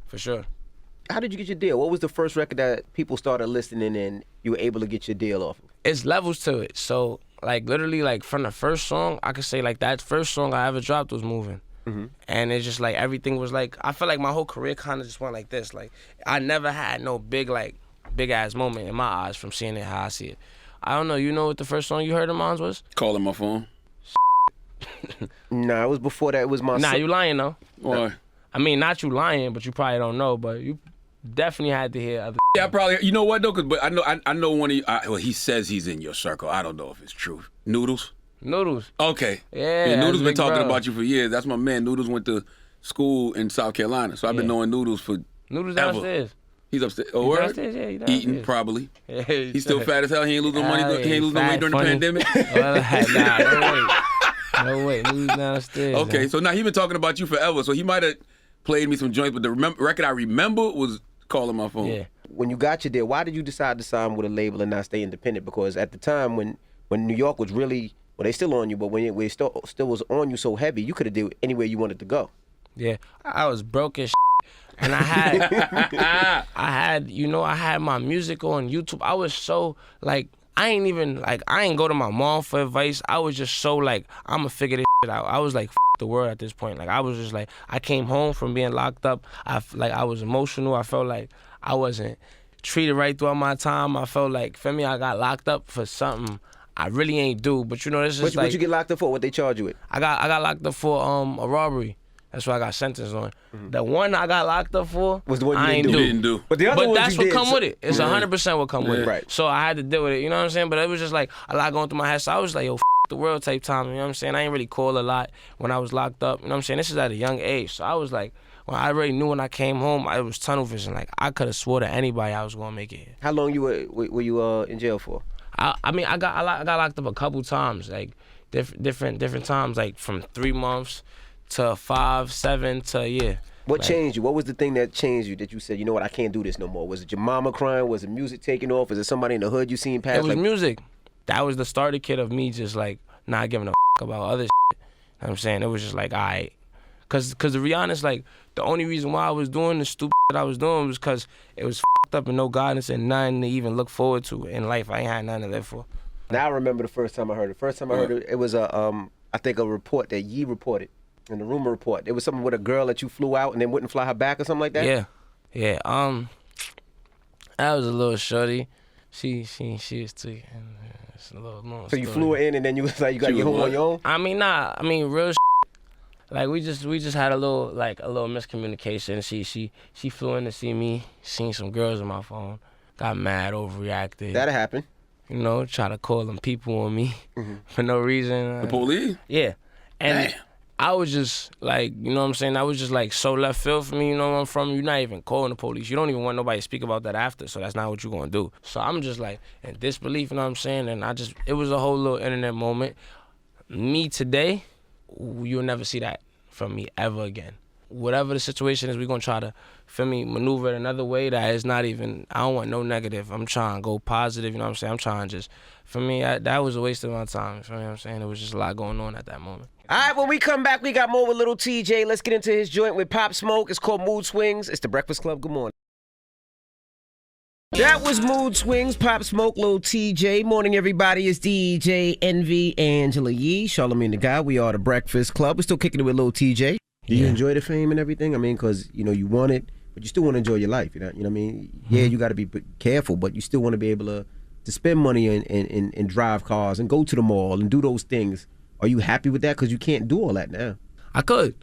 for sure. How did you get your deal? What was the first record that people started listening and you were able to get your deal off of? It's levels to it. So, literally, from the first song, I could say, that first song I ever dropped was Moving. And it's just, everything was, I feel my whole career kind of just went like this. I never had no big-ass moment in my eyes from seeing it how I see it. I don't know, you know what the first song you heard of mine was? Calling my phone. Nah, it was before that. It was my Nah, you lying, though. Why? I mean, not you lying, but you probably don't know, but you definitely had to hear other. Yeah, probably. You know what, though? But I know one of you, well, he says he's in your circle. I don't know if it's true. Noodles? Noodles. Okay. Yeah, Noodles been talking bro. about you for years. That's my man. Noodles went to school in South Carolina, so I've been knowing Noodles for Noodles ever. downstairs. He's upstairs. Oh, He's word? downstairs, yeah, he's downstairs. Eating, probably. Yeah, He's still fat as hell. He ain't losing money. He ain't losing fat, weight during funny. the pandemic. No way. Noodles downstairs. Okay, so now he been talking about you forever. So he might have played me some joints, but the record I remember was Calling My Phone. Yeah. When you got your deal, why did you decide to sign with a label and not stay independent? Because at the time when New York was really, well, they still on you, but when it still was on you so heavy, you could have did anywhere you wanted to go. Yeah, I was broke as and I had my music on YouTube. I was so I ain't go to my mom for advice. I was just so I'ma figure this shit out. I was f the world at this point. I was just I came home from being locked up. I was emotional. I felt I wasn't treated right throughout my time. I felt for me, I got locked up for something I really ain't do. But this is What you get locked up for? What they charge you with? I got locked up for a robbery. That's what I got sentenced on. The one I got locked up for was the one I you didn't do. But the other ones that's you what did, come with it. It's 100% what come with it. Right. So I had to deal with it. You know what I'm saying? But it was just a lot going through my head. So I was yo, the world type time. You know what I'm saying? I ain't really call a lot when I was locked up. You know what I'm saying? This is at a young age. So I was when I already knew when I came home, it was tunnel vision. Like, I could have swore to anybody I was gonna make it here. How long were you in jail for? I mean, I got locked up a couple times, like different times, like from 3 months to 5, 7 to a year. What changed you? What was the thing that changed you that you said, you know what, I can't do this no more? Was it your mama crying? Was it music taking off? Was it somebody in the hood you seen pass? It was music. That was the starter kit of me just like not giving a fuck about other shit. You know what I'm saying? It was just like, all right. Cause to be honest, like the only reason why I was doing the stupid shit I was doing was cause it was fucked up and no guidance and nothing to even look forward to in life. I ain't had nothing to live for. Now I remember the first time I heard it. First time I heard it, it was I think a report that Yee reported. In the rumor report, it was something with a girl that you flew out and then wouldn't fly her back or something like that. Yeah. That was a little shorty. She was too. It's a little long So you story. flew her in and then you was like, you got to get home on your own. I mean real. Like we just had a little miscommunication. She flew in to see me, seen some girls on my phone, got mad, overreacted. That'll happen. You know, try to call them people on me for no reason. The police? Yeah, and. Damn. I was just like, you know what I'm saying? I was just like so left field for me, you know where I'm from? You're not even calling the police. You don't even want nobody to speak about that after, so that's not what you're gonna do. So I'm just like in disbelief, you know what I'm saying? And it was a whole little internet moment. Me today, you'll never see that from me ever again. Whatever the situation is, we're gonna try to, maneuver it another way that is not even, I don't want no negative. I'm trying to go positive, you know what I'm saying? I'm trying to just, that was a waste of my time, you know what I'm saying? There was just a lot going on at that moment. All right, when we come back, we got more with Little TJ. Let's get into his joint with Pop Smoke. It's called Mood Swings. It's the Breakfast Club. Good morning. That was Mood Swings, Pop Smoke, Little TJ. Morning, everybody. It's DJ Envy, Angela Yee, Charlamagne the Guy. We are the Breakfast Club. We're still kicking it with Little TJ. Do you enjoy the fame and everything? I mean, because, you want it, but you still want to enjoy your life. You know what I mean? Yeah, you got to be careful, but you still want to be able to spend money and drive cars and go to the mall and do those things. Are you happy with that? Because you can't do all that now. I could,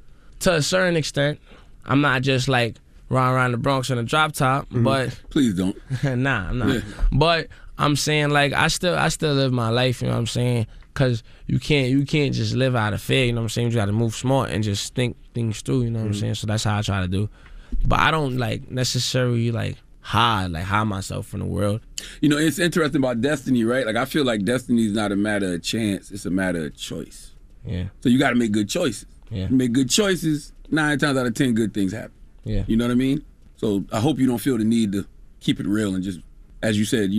to a certain extent. I'm not just like riding around the Bronx in a drop top, but please don't. Nah, I'm not. Yeah. But I'm saying like I still live my life. You know what I'm saying? Because you can't just live out of fear. You know what I'm saying? You got to move smart and just think things through. You know what I'm saying? So that's how I try to do. But I don't like necessarily like hide myself from the world. You know, it's interesting about destiny, right? Like I feel like destiny is not a matter of chance; it's a matter of choice. Yeah. So you got to make good choices. Yeah. You make good choices, 9 times out of 10, good things happen. Yeah. You know what I mean? So I hope you don't feel the need to keep it real and just, as you said,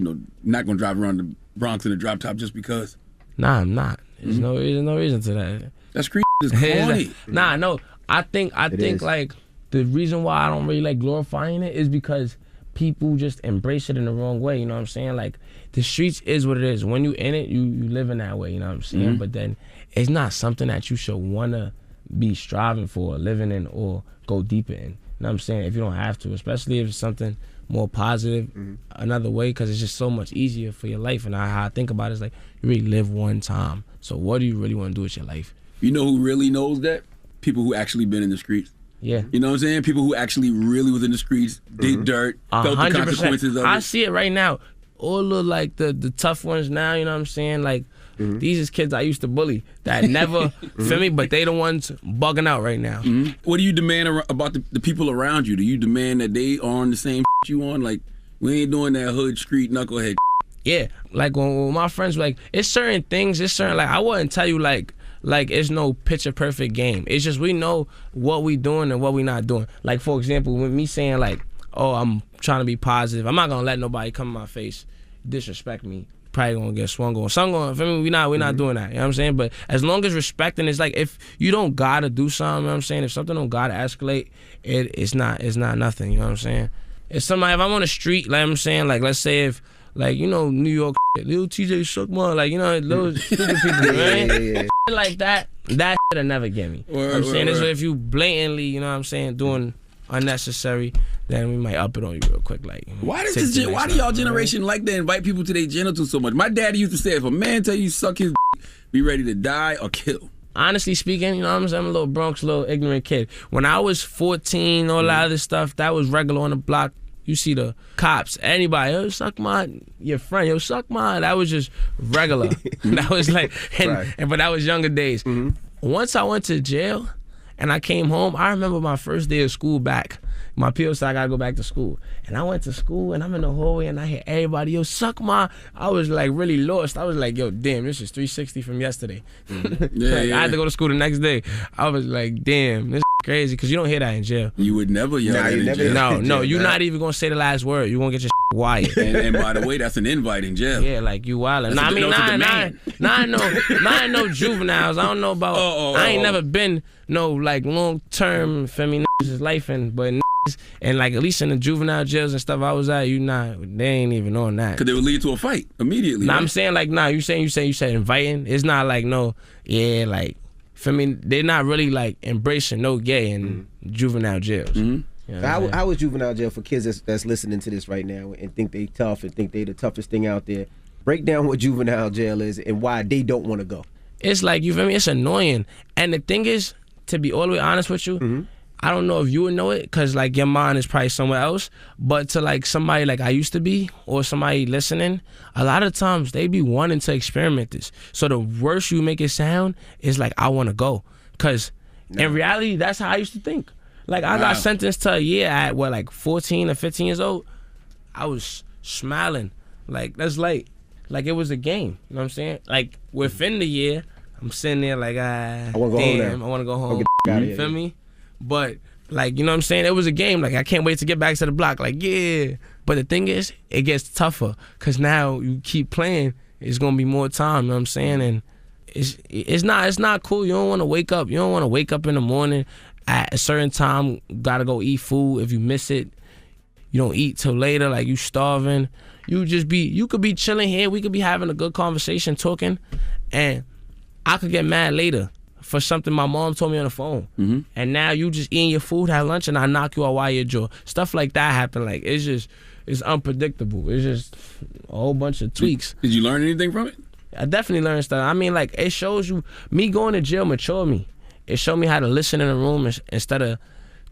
not gonna drive around the Bronx in a drop top just because. Nah, I'm not. There's no reason to that. That's creepy. It's corny. Nah, no. I think like the reason why I don't really like glorifying it is because people just embrace it in the wrong way, you know what I'm saying? Like, the streets is what it is. When you in it, you live in that way, you know what I'm saying? But then it's not something that you should want to be striving for, living in, or go deeper in. You know what I'm saying? If you don't have to, especially if it's something more positive, another way, because it's just so much easier for your life. And how I think about it is like, you really live one time. So what do you really want to do with your life? You know who really knows that? People who actually been in the streets. Yeah. You know what I'm saying? People who actually really was in the streets, did dirt, felt 100%. the consequences of it. I see it right now. All the like the tough ones now, you know what I'm saying? Like these is kids I used to bully that never feel me, but they the ones bugging out right now. What do you demand about the people around you? Do you demand that they are on the same you on? Like, we ain't doing that hood street knucklehead. Yeah. Like when my friends were like, it's certain things, it's certain like I wouldn't tell you like it's no picture perfect game. It's just we know what we doing and what we not doing. Like for example, with me saying like, oh, I'm trying to be positive, I'm not gonna let nobody come in my face, disrespect me. Probably gonna get swung on. Some going, for me, we not doing that. You know what I'm saying? But as long as respecting, it's like if you don't gotta do something, you know what I'm saying? If something don't gotta escalate, it's not nothing, you know what I'm saying? If somebody, if I'm on the street, like I'm saying, like let's say if like, New York, little TJ shook more, like, little stupid people, right? Yeah. Like that shit'll never get me. You know what I'm saying? So if you blatantly, you know what I'm saying, doing unnecessary, then we might up it on you real quick. Like, why do y'all generation like to invite people to their genitals so much? My daddy used to say, if a man tell you suck his be ready to die or kill. Honestly speaking, you know what I'm saying? I'm a little Bronx, little ignorant kid. When I was 14, all that other stuff, that was regular on the block. You see the cops, anybody, yo, suck mine, your friend, yo, suck mine. That was just regular. That was like, but that was younger days. Once I went to jail, And I came home. I remember my first day of school back. My PO said I gotta go back to school. And I went to school and I'm in the hallway and I hear everybody, yo, suck my. I was like really lost. I was like, yo, damn, this is 360 from yesterday. I had to go to school the next day. I was like, damn, this is crazy, because you don't hear that in jail. You would never yell that in jail. No, you're not even gonna say the last word. You're gonna get your wired. And by the way, that's an invite in jail. Yeah, like you wildin'. Nah, I know juveniles. I don't know about. I ain't never been no like long term. Feel me? Is lifing, but and like at least in the juvenile jails and stuff I was at, they ain't even on that. Because they would lead to a fight immediately. Nah, right? I'm saying like you said inviting. It's not like like for me, they're not really like embracing no gay in juvenile jails. You know how is juvenile jail for kids that's listening to this right now and think they tough and think they the toughest thing out there? Break down what juvenile jail is and why they don't want to go. It's like, you feel me? It's annoying. And the thing is, to be all the way honest with you, I don't know if you would know it, because like your mind is probably somewhere else, but to like somebody like I used to be, or somebody listening, a lot of times they be wanting to experiment this. So the worse you make it sound is like, I want to go. Because in reality, that's how I used to think. Like I got sentenced to a year at like 14 or 15 years old. I was smiling. Like that's like it was a game. You know what I'm saying? Like within the year, I'm sitting there like, I want to go home now. I want to go home. You feel me? But like, you know what I'm saying? It was a game. Like I can't wait to get back to the block. Like, yeah. But the thing is, it gets tougher, because now you keep playing, it's gonna be more time. You know what I'm saying? And it's not cool. You don't want to wake up. You don't want to wake up in the morning at a certain time. Gotta go eat food. If you miss it, you don't eat till later. Like you starving. You could be chilling here. We could be having a good conversation, talking, and I could get mad later for something my mom told me on the phone. And now you just eating your food, have lunch, and I knock you out while you're jaw. Stuff like that happen. Like it's unpredictable. It's just a whole bunch of tweaks. Did you learn anything from it? I definitely learned stuff. I mean, like, it shows you, me going to jail matured me. It showed me how to listen in a room instead of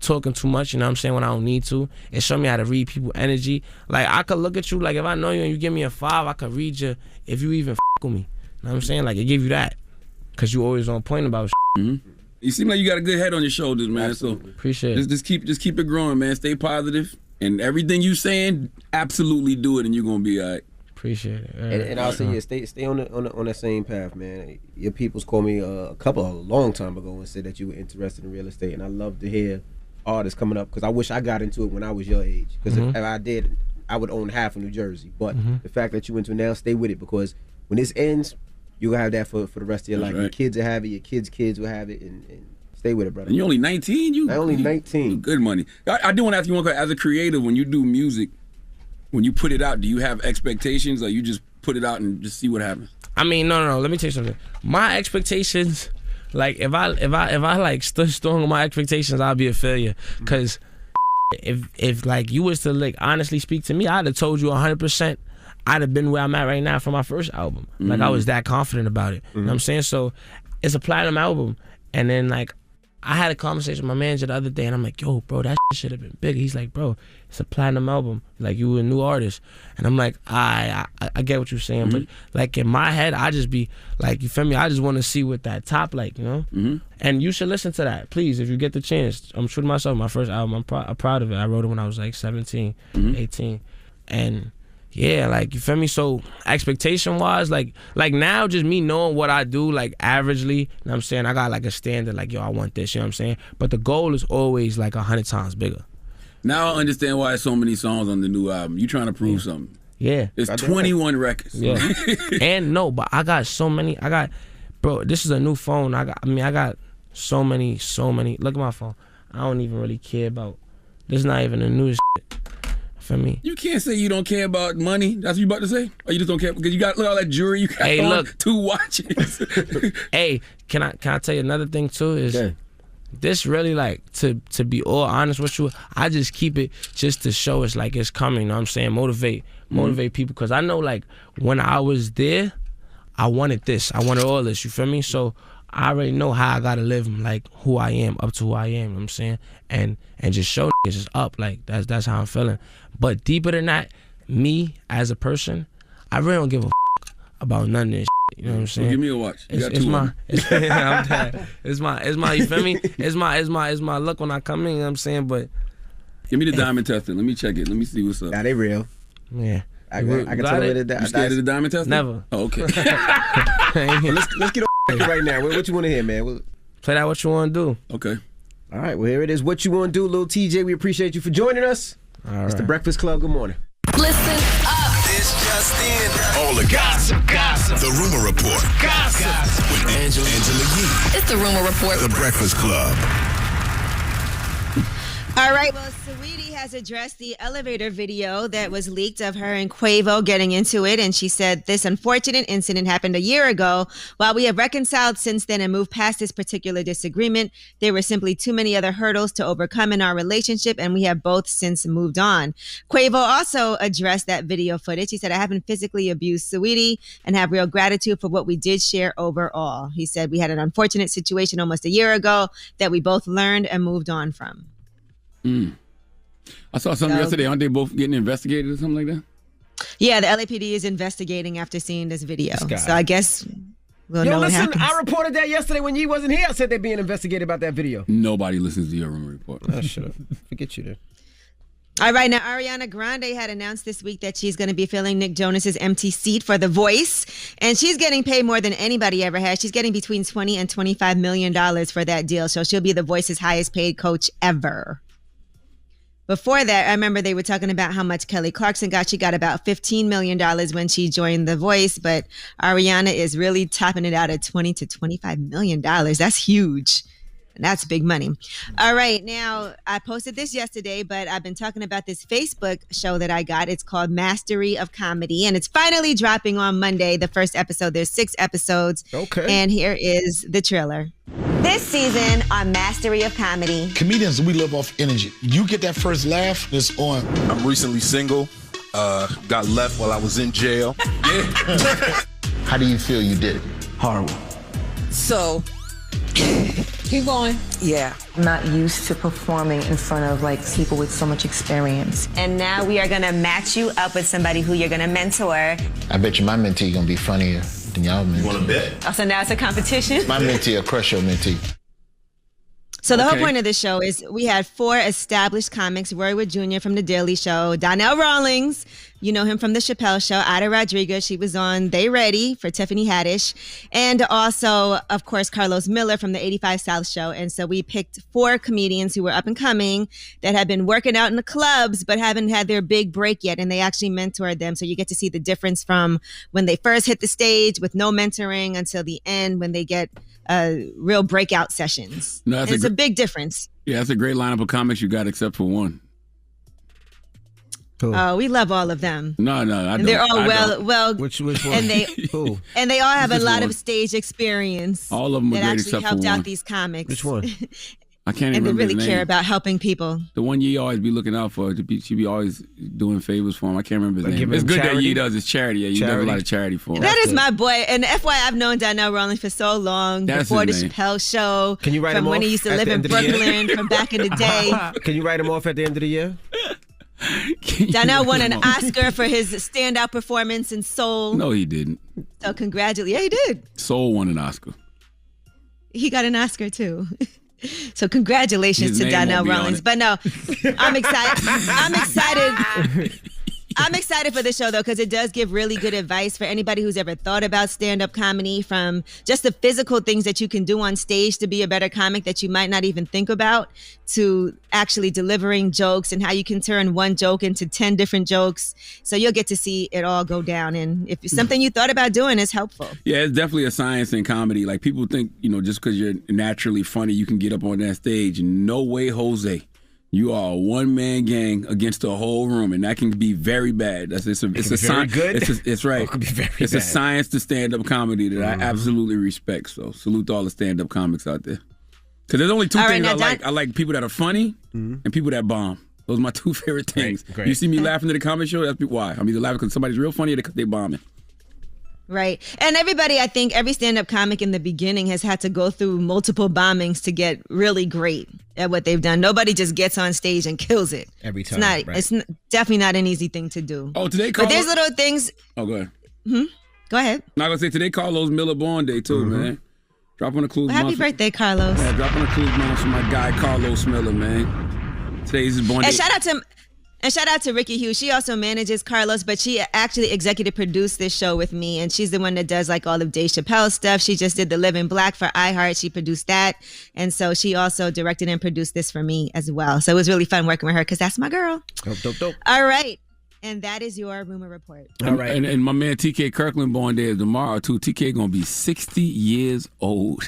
talking too much, you know what I'm saying, when I don't need to. It showed me how to read people's energy. Like, I could look at you, like, if I know you and you give me a 5, I could read you if you even with me. You know what I'm saying? Like, it give you that. Because you always on point about You seem like you got a good head on your shoulders, man. Absolutely. So appreciate it. Just keep it growing, man. Stay positive. And everything you saying, absolutely do it, and you're going to be all right. Appreciate it. And I'll say, stay on the same path, man. Your peoples called me a long time ago and said that you were interested in real estate, and I love to hear artists coming up, because I wish I got into it when I was your age. Because if I did, I would own half of New Jersey. But the fact that you into it now, stay with it, because when this ends, you're going to have that for the rest of your life. Right. Your kids will have it, your kids will have it, and stay with it, brother. And you're only 19? I'm only 19. Good money. I do want to ask you one question. As a creative, when you do music, when you put it out, do you have expectations, or you just put it out and just see what happens? I mean, no. Let me tell you something. My expectations, like if I like stood strong on my expectations, I'll be a failure. Cause if like you was to like honestly speak to me, I'd have told you 100%. I'd have been where I'm at right now for my first album. Like I was that confident about it. You know what I'm saying? So it's a platinum album, and then like I had a conversation with my manager the other day, and I'm like, yo, bro, that should have been big. He's like, bro, it's a platinum album. Like, you a new artist. And I'm like, I get what you're saying. But, like, in my head, I just be, like, you feel me? I just want to see what that top like, you know? And you should listen to that, please, if you get the chance. I'm true to myself, my first album, I'm proud of it. I wrote it when I was, like, 17, 18. And yeah, like, you feel me? So expectation-wise, like now, just me knowing what I do, like, averagely, you know what I'm saying? I got, like, a standard, like, yo, I want this, you know what I'm saying? But the goal is always, like, 100 times bigger. Now I understand why there's so many songs on the new album. You trying to prove something. Yeah. There's 21 records. Yeah. And no, but I got so many. Bro, this is a new phone. I got so many. Look at my phone. I don't even really care about, this is not even the newest shit. For me. You can't say you don't care about money. That's what you about to say? Or you just don't care because you got all that jewelry you got on, look, 2 watches. Hey, can I tell you another thing too? Is this really, like, to be all honest with you, I just keep it just to show it's like it's coming, you know what I'm saying? Motivate people, because I know, like, when I was there, I wanted this. I wanted all this, you feel me? So I already know how I gotta live, like, who I am, up to who I am, you know what I'm saying? And just show it's just up, like, that's how I'm feeling. But deeper than that, me as a person, I really don't give a about none of this shit. You know what I'm saying? So give me a watch. You got It's two my, of them. I'm tired. It's my, you feel me? It's my luck when I come in, you know what I'm saying? But give me the diamond tester. Let me check it. Let me see what's up. Nah, they real. Yeah. I can tell it. You scared of the diamond tester? Never. Oh, okay. Let's get on right now. What you want to hear, man? Play that what you want to do. Okay. All right, well, here it is. What you want to do, Lil TJ. We appreciate you for joining us. It's the Breakfast Club. Good morning. Listen up. This just in. All the gossip. The Rumor Report. Gossip. With Angela Yee. It's the Rumor Report. The Breakfast Club. All right, well, Saweetie has addressed the elevator video that was leaked of her and Quavo getting into it, and she said this unfortunate incident happened a year ago. While we have reconciled since then and moved past this particular disagreement, there were simply too many other hurdles to overcome in our relationship, and we have both since moved on. Quavo also addressed that video footage. He said, I haven't physically abused Saweetie and have real gratitude for what we did share overall. He said, we had an unfortunate situation almost a year ago that we both learned and moved on from. I saw something yesterday. Aren't they both getting investigated or something like that? Yeah, the LAPD is investigating after seeing this video. So I guess we'll know what happens. I reported that yesterday when you wasn't here. I said they're being investigated about that video. Nobody listens to your Rumor Report. Oh, shut up. Forget you then. All right, now Ariana Grande had announced this week that she's going to be filling Nick Jonas's empty seat for The Voice, and she's getting paid more than anybody ever has. She's getting between $20 and $25 million for that deal, so she'll be The Voice's highest paid coach ever. Before that, I remember they were talking about how much Kelly Clarkson got. She got about $15 million when she joined The Voice, but Ariana is really topping it out at $20 to $25 million. That's huge. And that's big money. All right. Now, I posted this yesterday, but I've been talking about this Facebook show that I got. It's called Mastery of Comedy, and it's finally dropping on Monday, the first episode. There's 6 episodes. Okay. And here is the trailer. This season on Mastery of Comedy. Comedians, we live off energy. You get that first laugh, it's on. I'm recently single. Got left while I was in jail. Yeah. How do you feel you did it? Horrible. So, keep going. Yeah. I'm not used to performing in front of like people with so much experience. And now we are going to match you up with somebody who you're going to mentor. I bet you my mentee gonna be funnier than y'all mentee. You wanna bet? Oh, so now it's a competition? My mentee will crush your mentee. So the whole point of this show is we had 4 established comics, Roy Wood Jr. from The Daily Show, Donnell Rawlings, you know him from The Chappelle Show, Ada Rodriguez, she was on They Ready for Tiffany Haddish, and also, of course, Carlos Miller from The 85 South Show. And so we picked 4 comedians who were up and coming that had been working out in the clubs but haven't had their big break yet, and they actually mentored them. So you get to see the difference from when they first hit the stage with no mentoring until the end when they get real breakout sessions. No, it's a big difference. Yeah, that's a great lineup of comics you got, except for one. Oh, we love all of them. No, I don't. And they're all well. Which one? And they Who? And they all have a lot one. of stage experience. All of them are that great actually except helped for out one. these comics. Which one? I can't even And they remember really his care name. about helping people. The one Yee always be looking out for. She be always doing favors for him. I can't remember his Like name. giving It's him good charity? that Yee does his charity. Yeah, you never a lot of charity for him. That is my boy. And FYI, I've known Donnell Rawlings for so long. That's before the his name. Chappelle Show. Can you write from him when off he used to at live the in end of the year? Brooklyn from back in the day. Can you write him off at the end of the year? Donnell won an Oscar for his standout performance in Soul. No, he didn't. So congratulations. Yeah, he did. Soul won an Oscar. He got an Oscar too. So congratulations His to name Donnell won't be on Rawlings. it. But no, I'm excited. I'm excited for the show, though, because it does give really good advice for anybody who's ever thought about stand-up comedy, from just the physical things that you can do on stage to be a better comic that you might not even think about, to actually delivering jokes and how you can turn one joke into 10 different jokes. So you'll get to see it all go down. And if it's something you thought about doing, is helpful. Yeah, it's definitely a science in comedy. Like, people think, just because you're naturally funny, you can get up on that stage. No way, Jose. You are a one-man gang against a whole room, and that can be very bad. It's a very good. It's right. It could be very It's bad. a science to stand-up comedy that I absolutely respect. So salute to all the stand-up comics out there. Because there's only 2 All right, things now, I like. I like people that are funny and people that bomb. Those are my 2 favorite things. Great. You see me laughing at the comedy show, that's why. I'm either laughing because somebody's real funny or they bombing. Right. And everybody, I think every stand-up comic in the beginning has had to go through multiple bombings to get really great at what they've done. Nobody just gets on stage and kills it. Every time, It's not. right. It's definitely not an easy thing to do. Oh, today, But there's little things. Oh, go ahead. Go ahead. Not gonna say today Carlos Miller born day too, man. Drop on the clues. Well, happy birthday, Carlos. Yeah, drop on the clues, man, for my guy Carlos Miller, man. Today's his born day. And shout out to Ricky Hughes. She also manages Carlos, but she actually executive produced this show with me, and she's the one that does like all of Dave Chappelle's stuff. She just did The Living Black for iHeart. She produced that, and so she also directed and produced this for me as well. So it was really fun working with her because that's my girl. Dope. All right. And that is your rumor report. All right. And my man TK Kirkland born day is tomorrow, too. TK going to be 60 years old.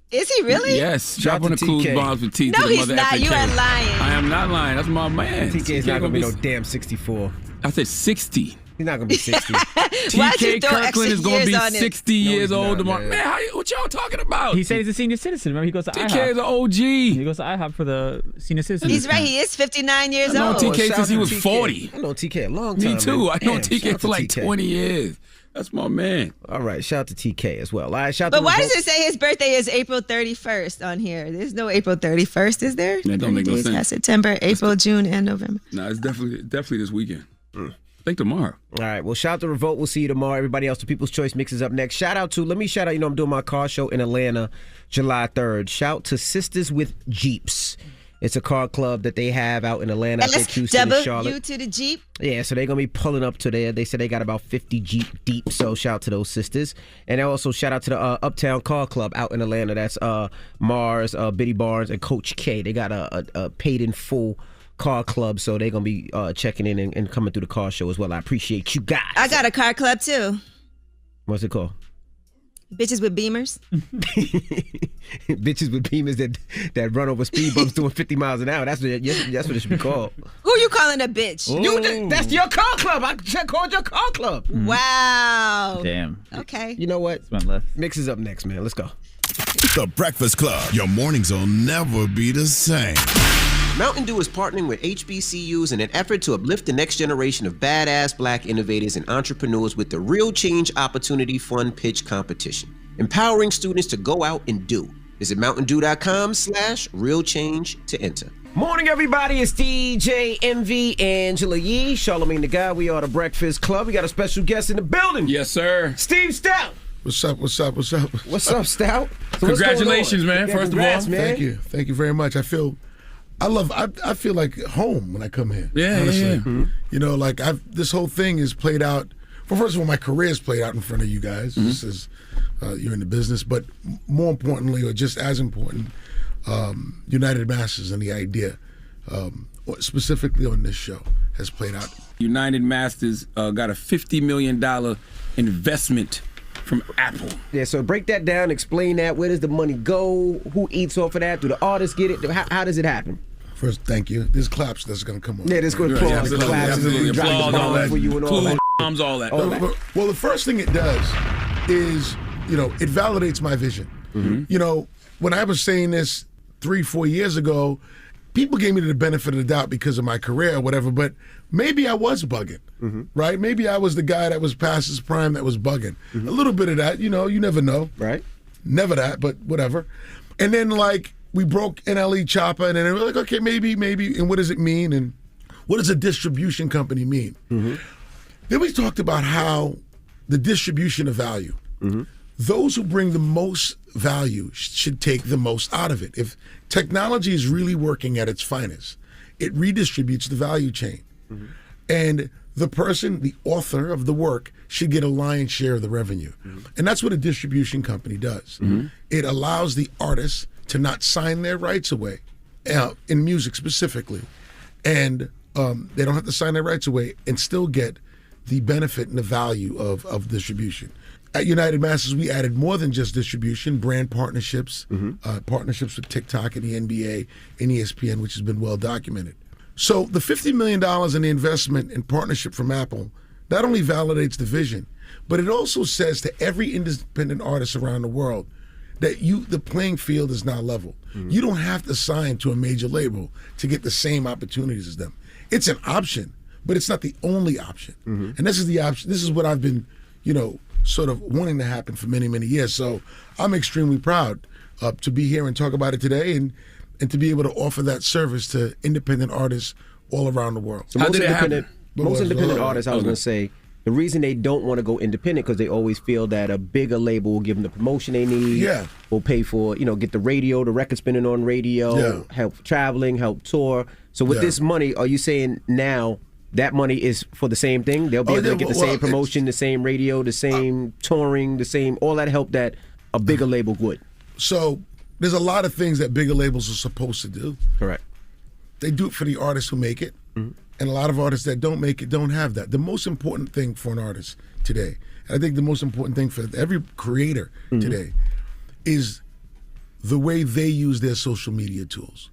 Is he really? Yes. Drop on the clues bombs for T. No, he's not. You are lying. I am not lying. That's my man. TK is not going to be no damn 64. I said 60. He's not going to be 60. TK Kirkland is going to be 60 years old tomorrow. Man, what y'all talking about? He said he's a senior citizen. Remember, he goes to IHOP. TK is an OG. He goes to IHOP for the senior citizen. He's right. He is 59 years I know old. TK since he was 40. I know TK a long time. Me too. Man. I know TK for like 20 years. That's my man. All right, shout out to TK as well. All right, but why does it say his birthday is April 31st on here? There's no April 31st, is there? That don't make no sense. September, April, June, and November. No, it's definitely this weekend. I think tomorrow. All right, well, shout out to Revolt. We'll see you tomorrow. Everybody else, the People's Choice Mix is up next. Let me shout out, I'm doing my car show in Atlanta, July 3rd. Shout to Sisters with Jeeps. It's a car club that they have out in Atlanta, I think Houston, and Charlotte. W to the Jeep. Yeah, so they're going to be pulling up to there. They said they got about 50 Jeep deep, so shout out to those sisters. And also shout out to the Uptown Car Club out in Atlanta. That's Mars, Biddy Barnes, and Coach K. They got a paid in full car club, so they're going to be checking in and coming through the car show as well. I appreciate you guys. I got a car club, too. What's it called? Bitches with Beamers. Bitches with Beamers that run over speed bumps doing 50 miles an hour. That's what it should be called. Who you calling a bitch? That's your car club. I called your car club. Wow. Damn. Okay. You know what? Left. Mix is up next, man. Let's go. The Breakfast Club. Your mornings will never be the same. Mountain Dew is partnering with HBCUs in an effort to uplift the next generation of badass black innovators and entrepreneurs with the Real Change Opportunity Fund Pitch Competition, empowering students to go out and do. Visit mountaindew.com/realchange to enter. Morning, everybody. It's DJ MV, Angela Yee, Charlamagne the Guy. We are the Breakfast Club. We got a special guest in the building. Yes, sir. Steve Stout. What's up? What's up, Stout? So congratulations, man. First of all, man. Thank you very much. I feel like home when I come here. Yeah, honestly. yeah. Mm-hmm. You know, like this whole thing is played out. Well, first of all, my career is played out in front of you guys. Mm-hmm. Just as you're in the business, but more importantly, or just as important, United Masters and the idea, specifically on this show, has played out. United Masters got a $50 million investment from Apple. Yeah, so break that down, explain that. Where does the money go? Who eats off of that? Do the artists get it? How does it happen? First, thank you. There's claps that's going to come on. Yeah, there's good applause, yeah, claps, applause, all that. For you and all that. Bombs, all that. Well, the first thing it does is, it validates my vision. Mm-hmm. When I was saying this 3-4 years ago, people gave me the benefit of the doubt because of my career or whatever, but maybe I was bugging, right? Maybe I was the guy that was past his prime that was bugging. A little bit of that, you never know. Right. Never that, but whatever. And then, we broke NLE Chopper, and then we're like, okay, maybe, and what does it mean? And what does a distribution company mean? Then we talked about how the distribution of value, those who bring the most value should take the most out of it. If technology is really working at its finest, it redistributes the value chain. And the person, the author of the work, should get a lion's share of the revenue. And that's what a distribution company does. It allows the artists to not sign their rights away, in music specifically. And they don't have to sign their rights away and still get the benefit and the value of distribution. At United Masters, we added more than just distribution, brand partnerships, partnerships with TikTok and the NBA and ESPN, which has been well documented. So the $50 million in the investment and partnership from Apple not only validates the vision, but it also says to every independent artist around the world that the playing field is now level. You don't have to sign to a major label to get the same opportunities as them. It's an option, but it's not the only option. And this is the option. This is what I've been, sort of wanting to happen for many, many years. So I'm extremely proud to be here and talk about it today and to be able to offer that service to independent artists all around the world. So most independent artists, I was going to say, The reason they don't want to go independent because they always feel that a bigger label will give them the promotion they need. Yeah. Will pay for, get the record spinning on radio, help traveling, help tour. So with this money, are you saying now that money is for the same thing? They'll be able to get the same promotion, the same radio, the same touring, the same, all that help that a bigger label would. So there's a lot of things that bigger labels are supposed to do. Correct. They do it for the artists who make it. And a lot of artists that don't make it don't have that. The most important thing for an artist today, and I think the most important thing for every creator today, is the way they use their social media tools.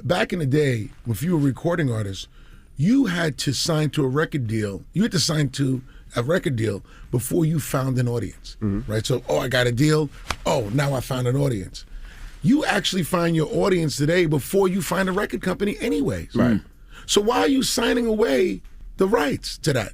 Back in the day, if you were a recording artist, you had to sign to a record deal. You had to sign to a record deal before you found an audience, right? So, I got a deal. Oh, now I found an audience. You actually find your audience today before you find a record company anyways. Right. So why are you signing away the rights to that?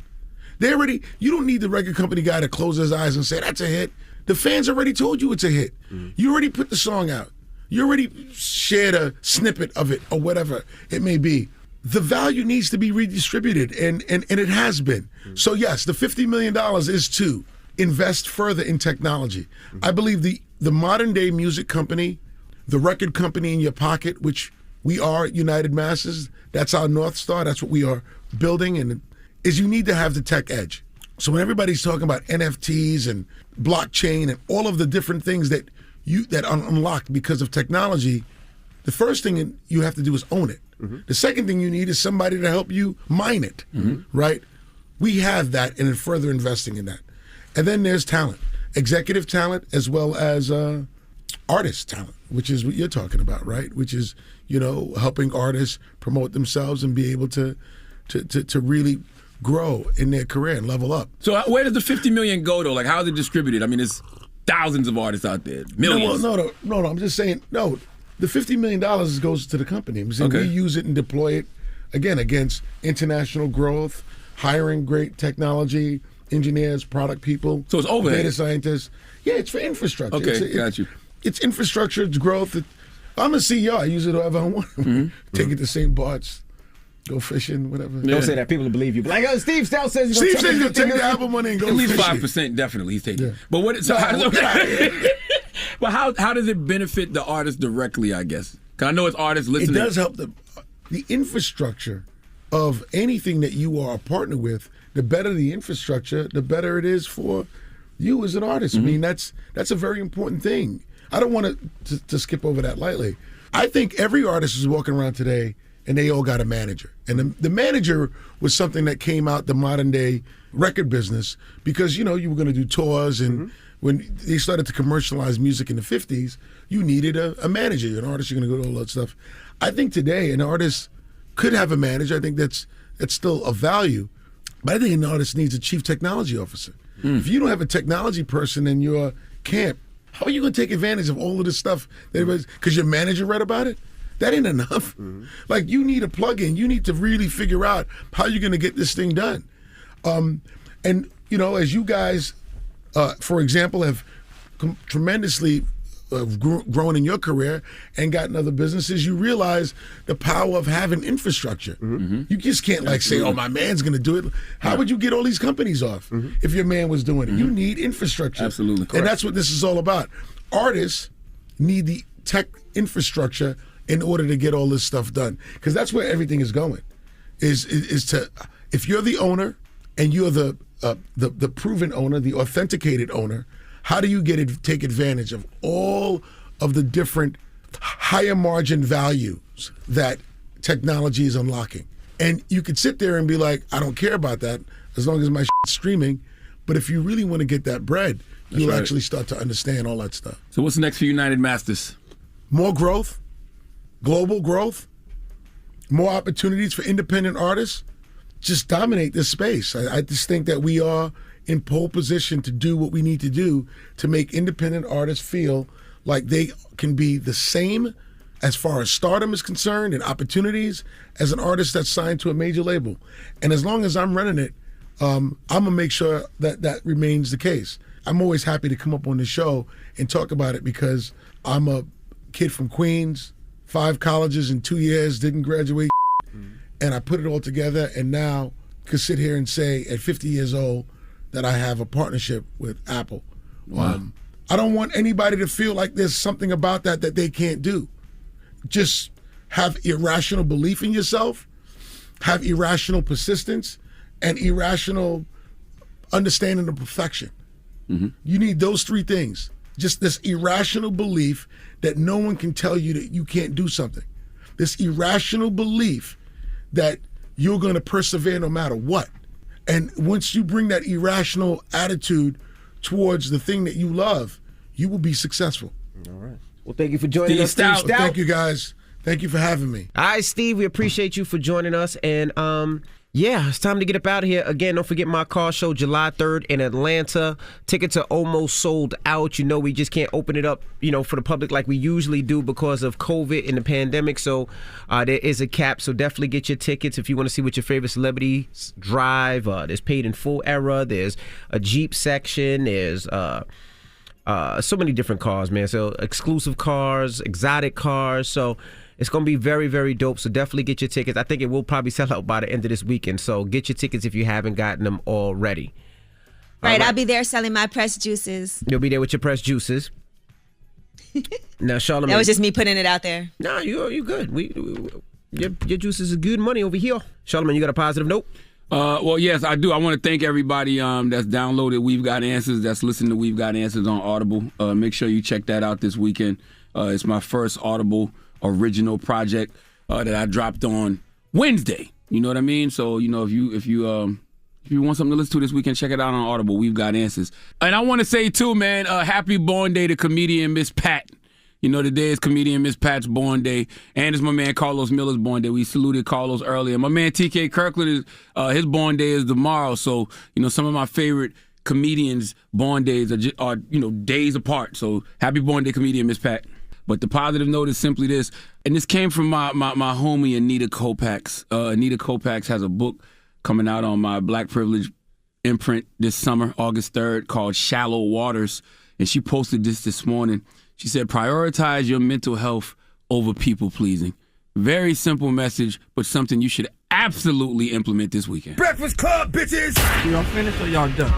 You don't need the record company guy to close his eyes and say, that's a hit. The fans already told you it's a hit. You already put the song out. You already shared a snippet of it or whatever it may be. The value needs to be redistributed, and it has been. So yes, the $50 million is to invest further in technology. I believe the modern day music company, the record company in your pocket, which we are United Masses, that's our North Star, that's what we are building, and is you need to have the tech edge. So when everybody's talking about NFTs and blockchain and all of the different things that are unlocked because of technology, the first thing you have to do is own it. The second thing you need is somebody to help you mine it, right? We have that and further investing in that. And then there's talent, executive talent as well as artist talent, which is what you're talking about, right? Which is, helping artists promote themselves and be able to really grow in their career and level up. So where does the $50 million go, though? Like, how is it distributed? I mean, there's thousands of artists out there, millions. No, I'm just saying, no, the $50 million goes to the company. I'm saying we use it and deploy it, again, against international growth, hiring great technology, engineers, product people. So it's overhead. Data scientists. Yeah, it's for infrastructure. Okay, got you. It's infrastructure, it's growth. I'm a CEO. I use it however I want. Take it to St. Bart's, go fishing, whatever. Don't say that. People will believe you. Like, Steve Stell says he's going to take the album money and go at least fishing. 5%, definitely he's taking. Yeah. But what? So how does it benefit the artist directly? I guess because I know it's artists listening. It does help the infrastructure of anything that you are a partner with. The better the infrastructure, the better it is for you as an artist. I mean, that's a very important thing. I don't want to skip over that lightly. I think every artist is walking around today and they all got a manager. And the manager was something that came out the modern day record business because, you were going to do tours and when they started to commercialize music in the 50s, you needed a manager. An artist, you're going to go to all that stuff. I think today an artist could have a manager. I think that's still of value. But I think an artist needs a chief technology officer. If you don't have a technology person in your camp, how are you going to take advantage of all of this stuff? Because your manager read about it? That ain't enough. Like, you need a plug-in. You need to really figure out how you're going to get this thing done. And, as you guys, for example, have tremendously grown in your career and gotten other businesses, you realize the power of having infrastructure. You just can't say, oh, my man's going to do it. How would you get all these companies off if your man was doing it? You need infrastructure. Absolutely. Correct. And that's what this is all about. Artists need the tech infrastructure in order to get all this stuff done. Because that's where everything is going. Is to, if you're the owner and you're the proven owner, the authenticated owner, how do you take advantage of all of the different higher margin values that technology is unlocking? And you could sit there and be like, I don't care about that as long as my shit's streaming. But if you really want to get that bread, you'll actually start to understand all that stuff. So what's next for United Masters? More growth, global growth, more opportunities for independent artists. Just dominate this space. I just think that we are in pole position to do what we need to do to make independent artists feel like they can be the same as far as stardom is concerned and opportunities as an artist that's signed to a major label. And as long as I'm running it, I'm going to make sure that remains the case. I'm always happy to come up on the show and talk about it because I'm a kid from Queens, 5 colleges in 2 years, didn't graduate, and I put it all together, and now could sit here and say at 50 years old that I have a partnership with Apple. Wow. I don't want anybody to feel like there's something about that they can't do. Just have irrational belief in yourself, have irrational persistence, and irrational understanding of perfection. Mm-hmm. You need those three things. Just this irrational belief that no one can tell you that you can't do something. This irrational belief that you're going to persevere no matter what. And once you bring that irrational attitude towards the thing that you love, you will be successful. All right. Well, thank you for joining us, Steve Stout. Thank you, guys. Thank you for having me. All right, Steve, we appreciate you for joining us. And yeah, it's time to get up out of here. Again, don't forget my car show July 3rd in Atlanta. Tickets are almost sold out. You know, we just can't open it up, for the public like we usually do because of COVID and the pandemic. So there is a cap. So definitely get your tickets if you want to see what your favorite celebrities drive. There's paid in full era. There's a Jeep section. There's so many different cars, man. So exclusive cars, exotic cars. So it's going to be very, very dope. So definitely get your tickets. I think it will probably sell out by the end of this weekend. So get your tickets if you haven't gotten them already. Right, I'll be there selling my pressed juices. You'll be there with your pressed juices. Now, Charlamagne. That was just me putting it out there. No, you good. Your juices is good money over here. Charlamagne, you got a positive note? Well, yes, I do. I want to thank everybody that's downloaded We've Got Answers, that's listening to We've Got Answers on Audible. Make sure you check that out this weekend. It's my first Audible original project that I dropped on Wednesday. You know what I mean? So, if you want something to listen to this weekend, check it out on Audible. We've Got Answers. And I want to say, too, man, happy born day to comedian Miss Pat. Today is comedian Miss Pat's born day, and it's my man Carlos Miller's born day. We saluted Carlos earlier. My man TK Kirkland, is his born day is tomorrow. So, some of my favorite comedians' born days are days apart. So, happy born day, comedian Miss Pat. But the positive note is simply this, and this came from my homie Anita Kopax. Anita Kopax has a book coming out on my Black Privilege imprint this summer, August 3rd, called Shallow Waters, and she posted this morning. She said, prioritize your mental health over people-pleasing. Very simple message, but something you should absolutely implement this weekend. Breakfast Club, bitches! Y'all finished or y'all done?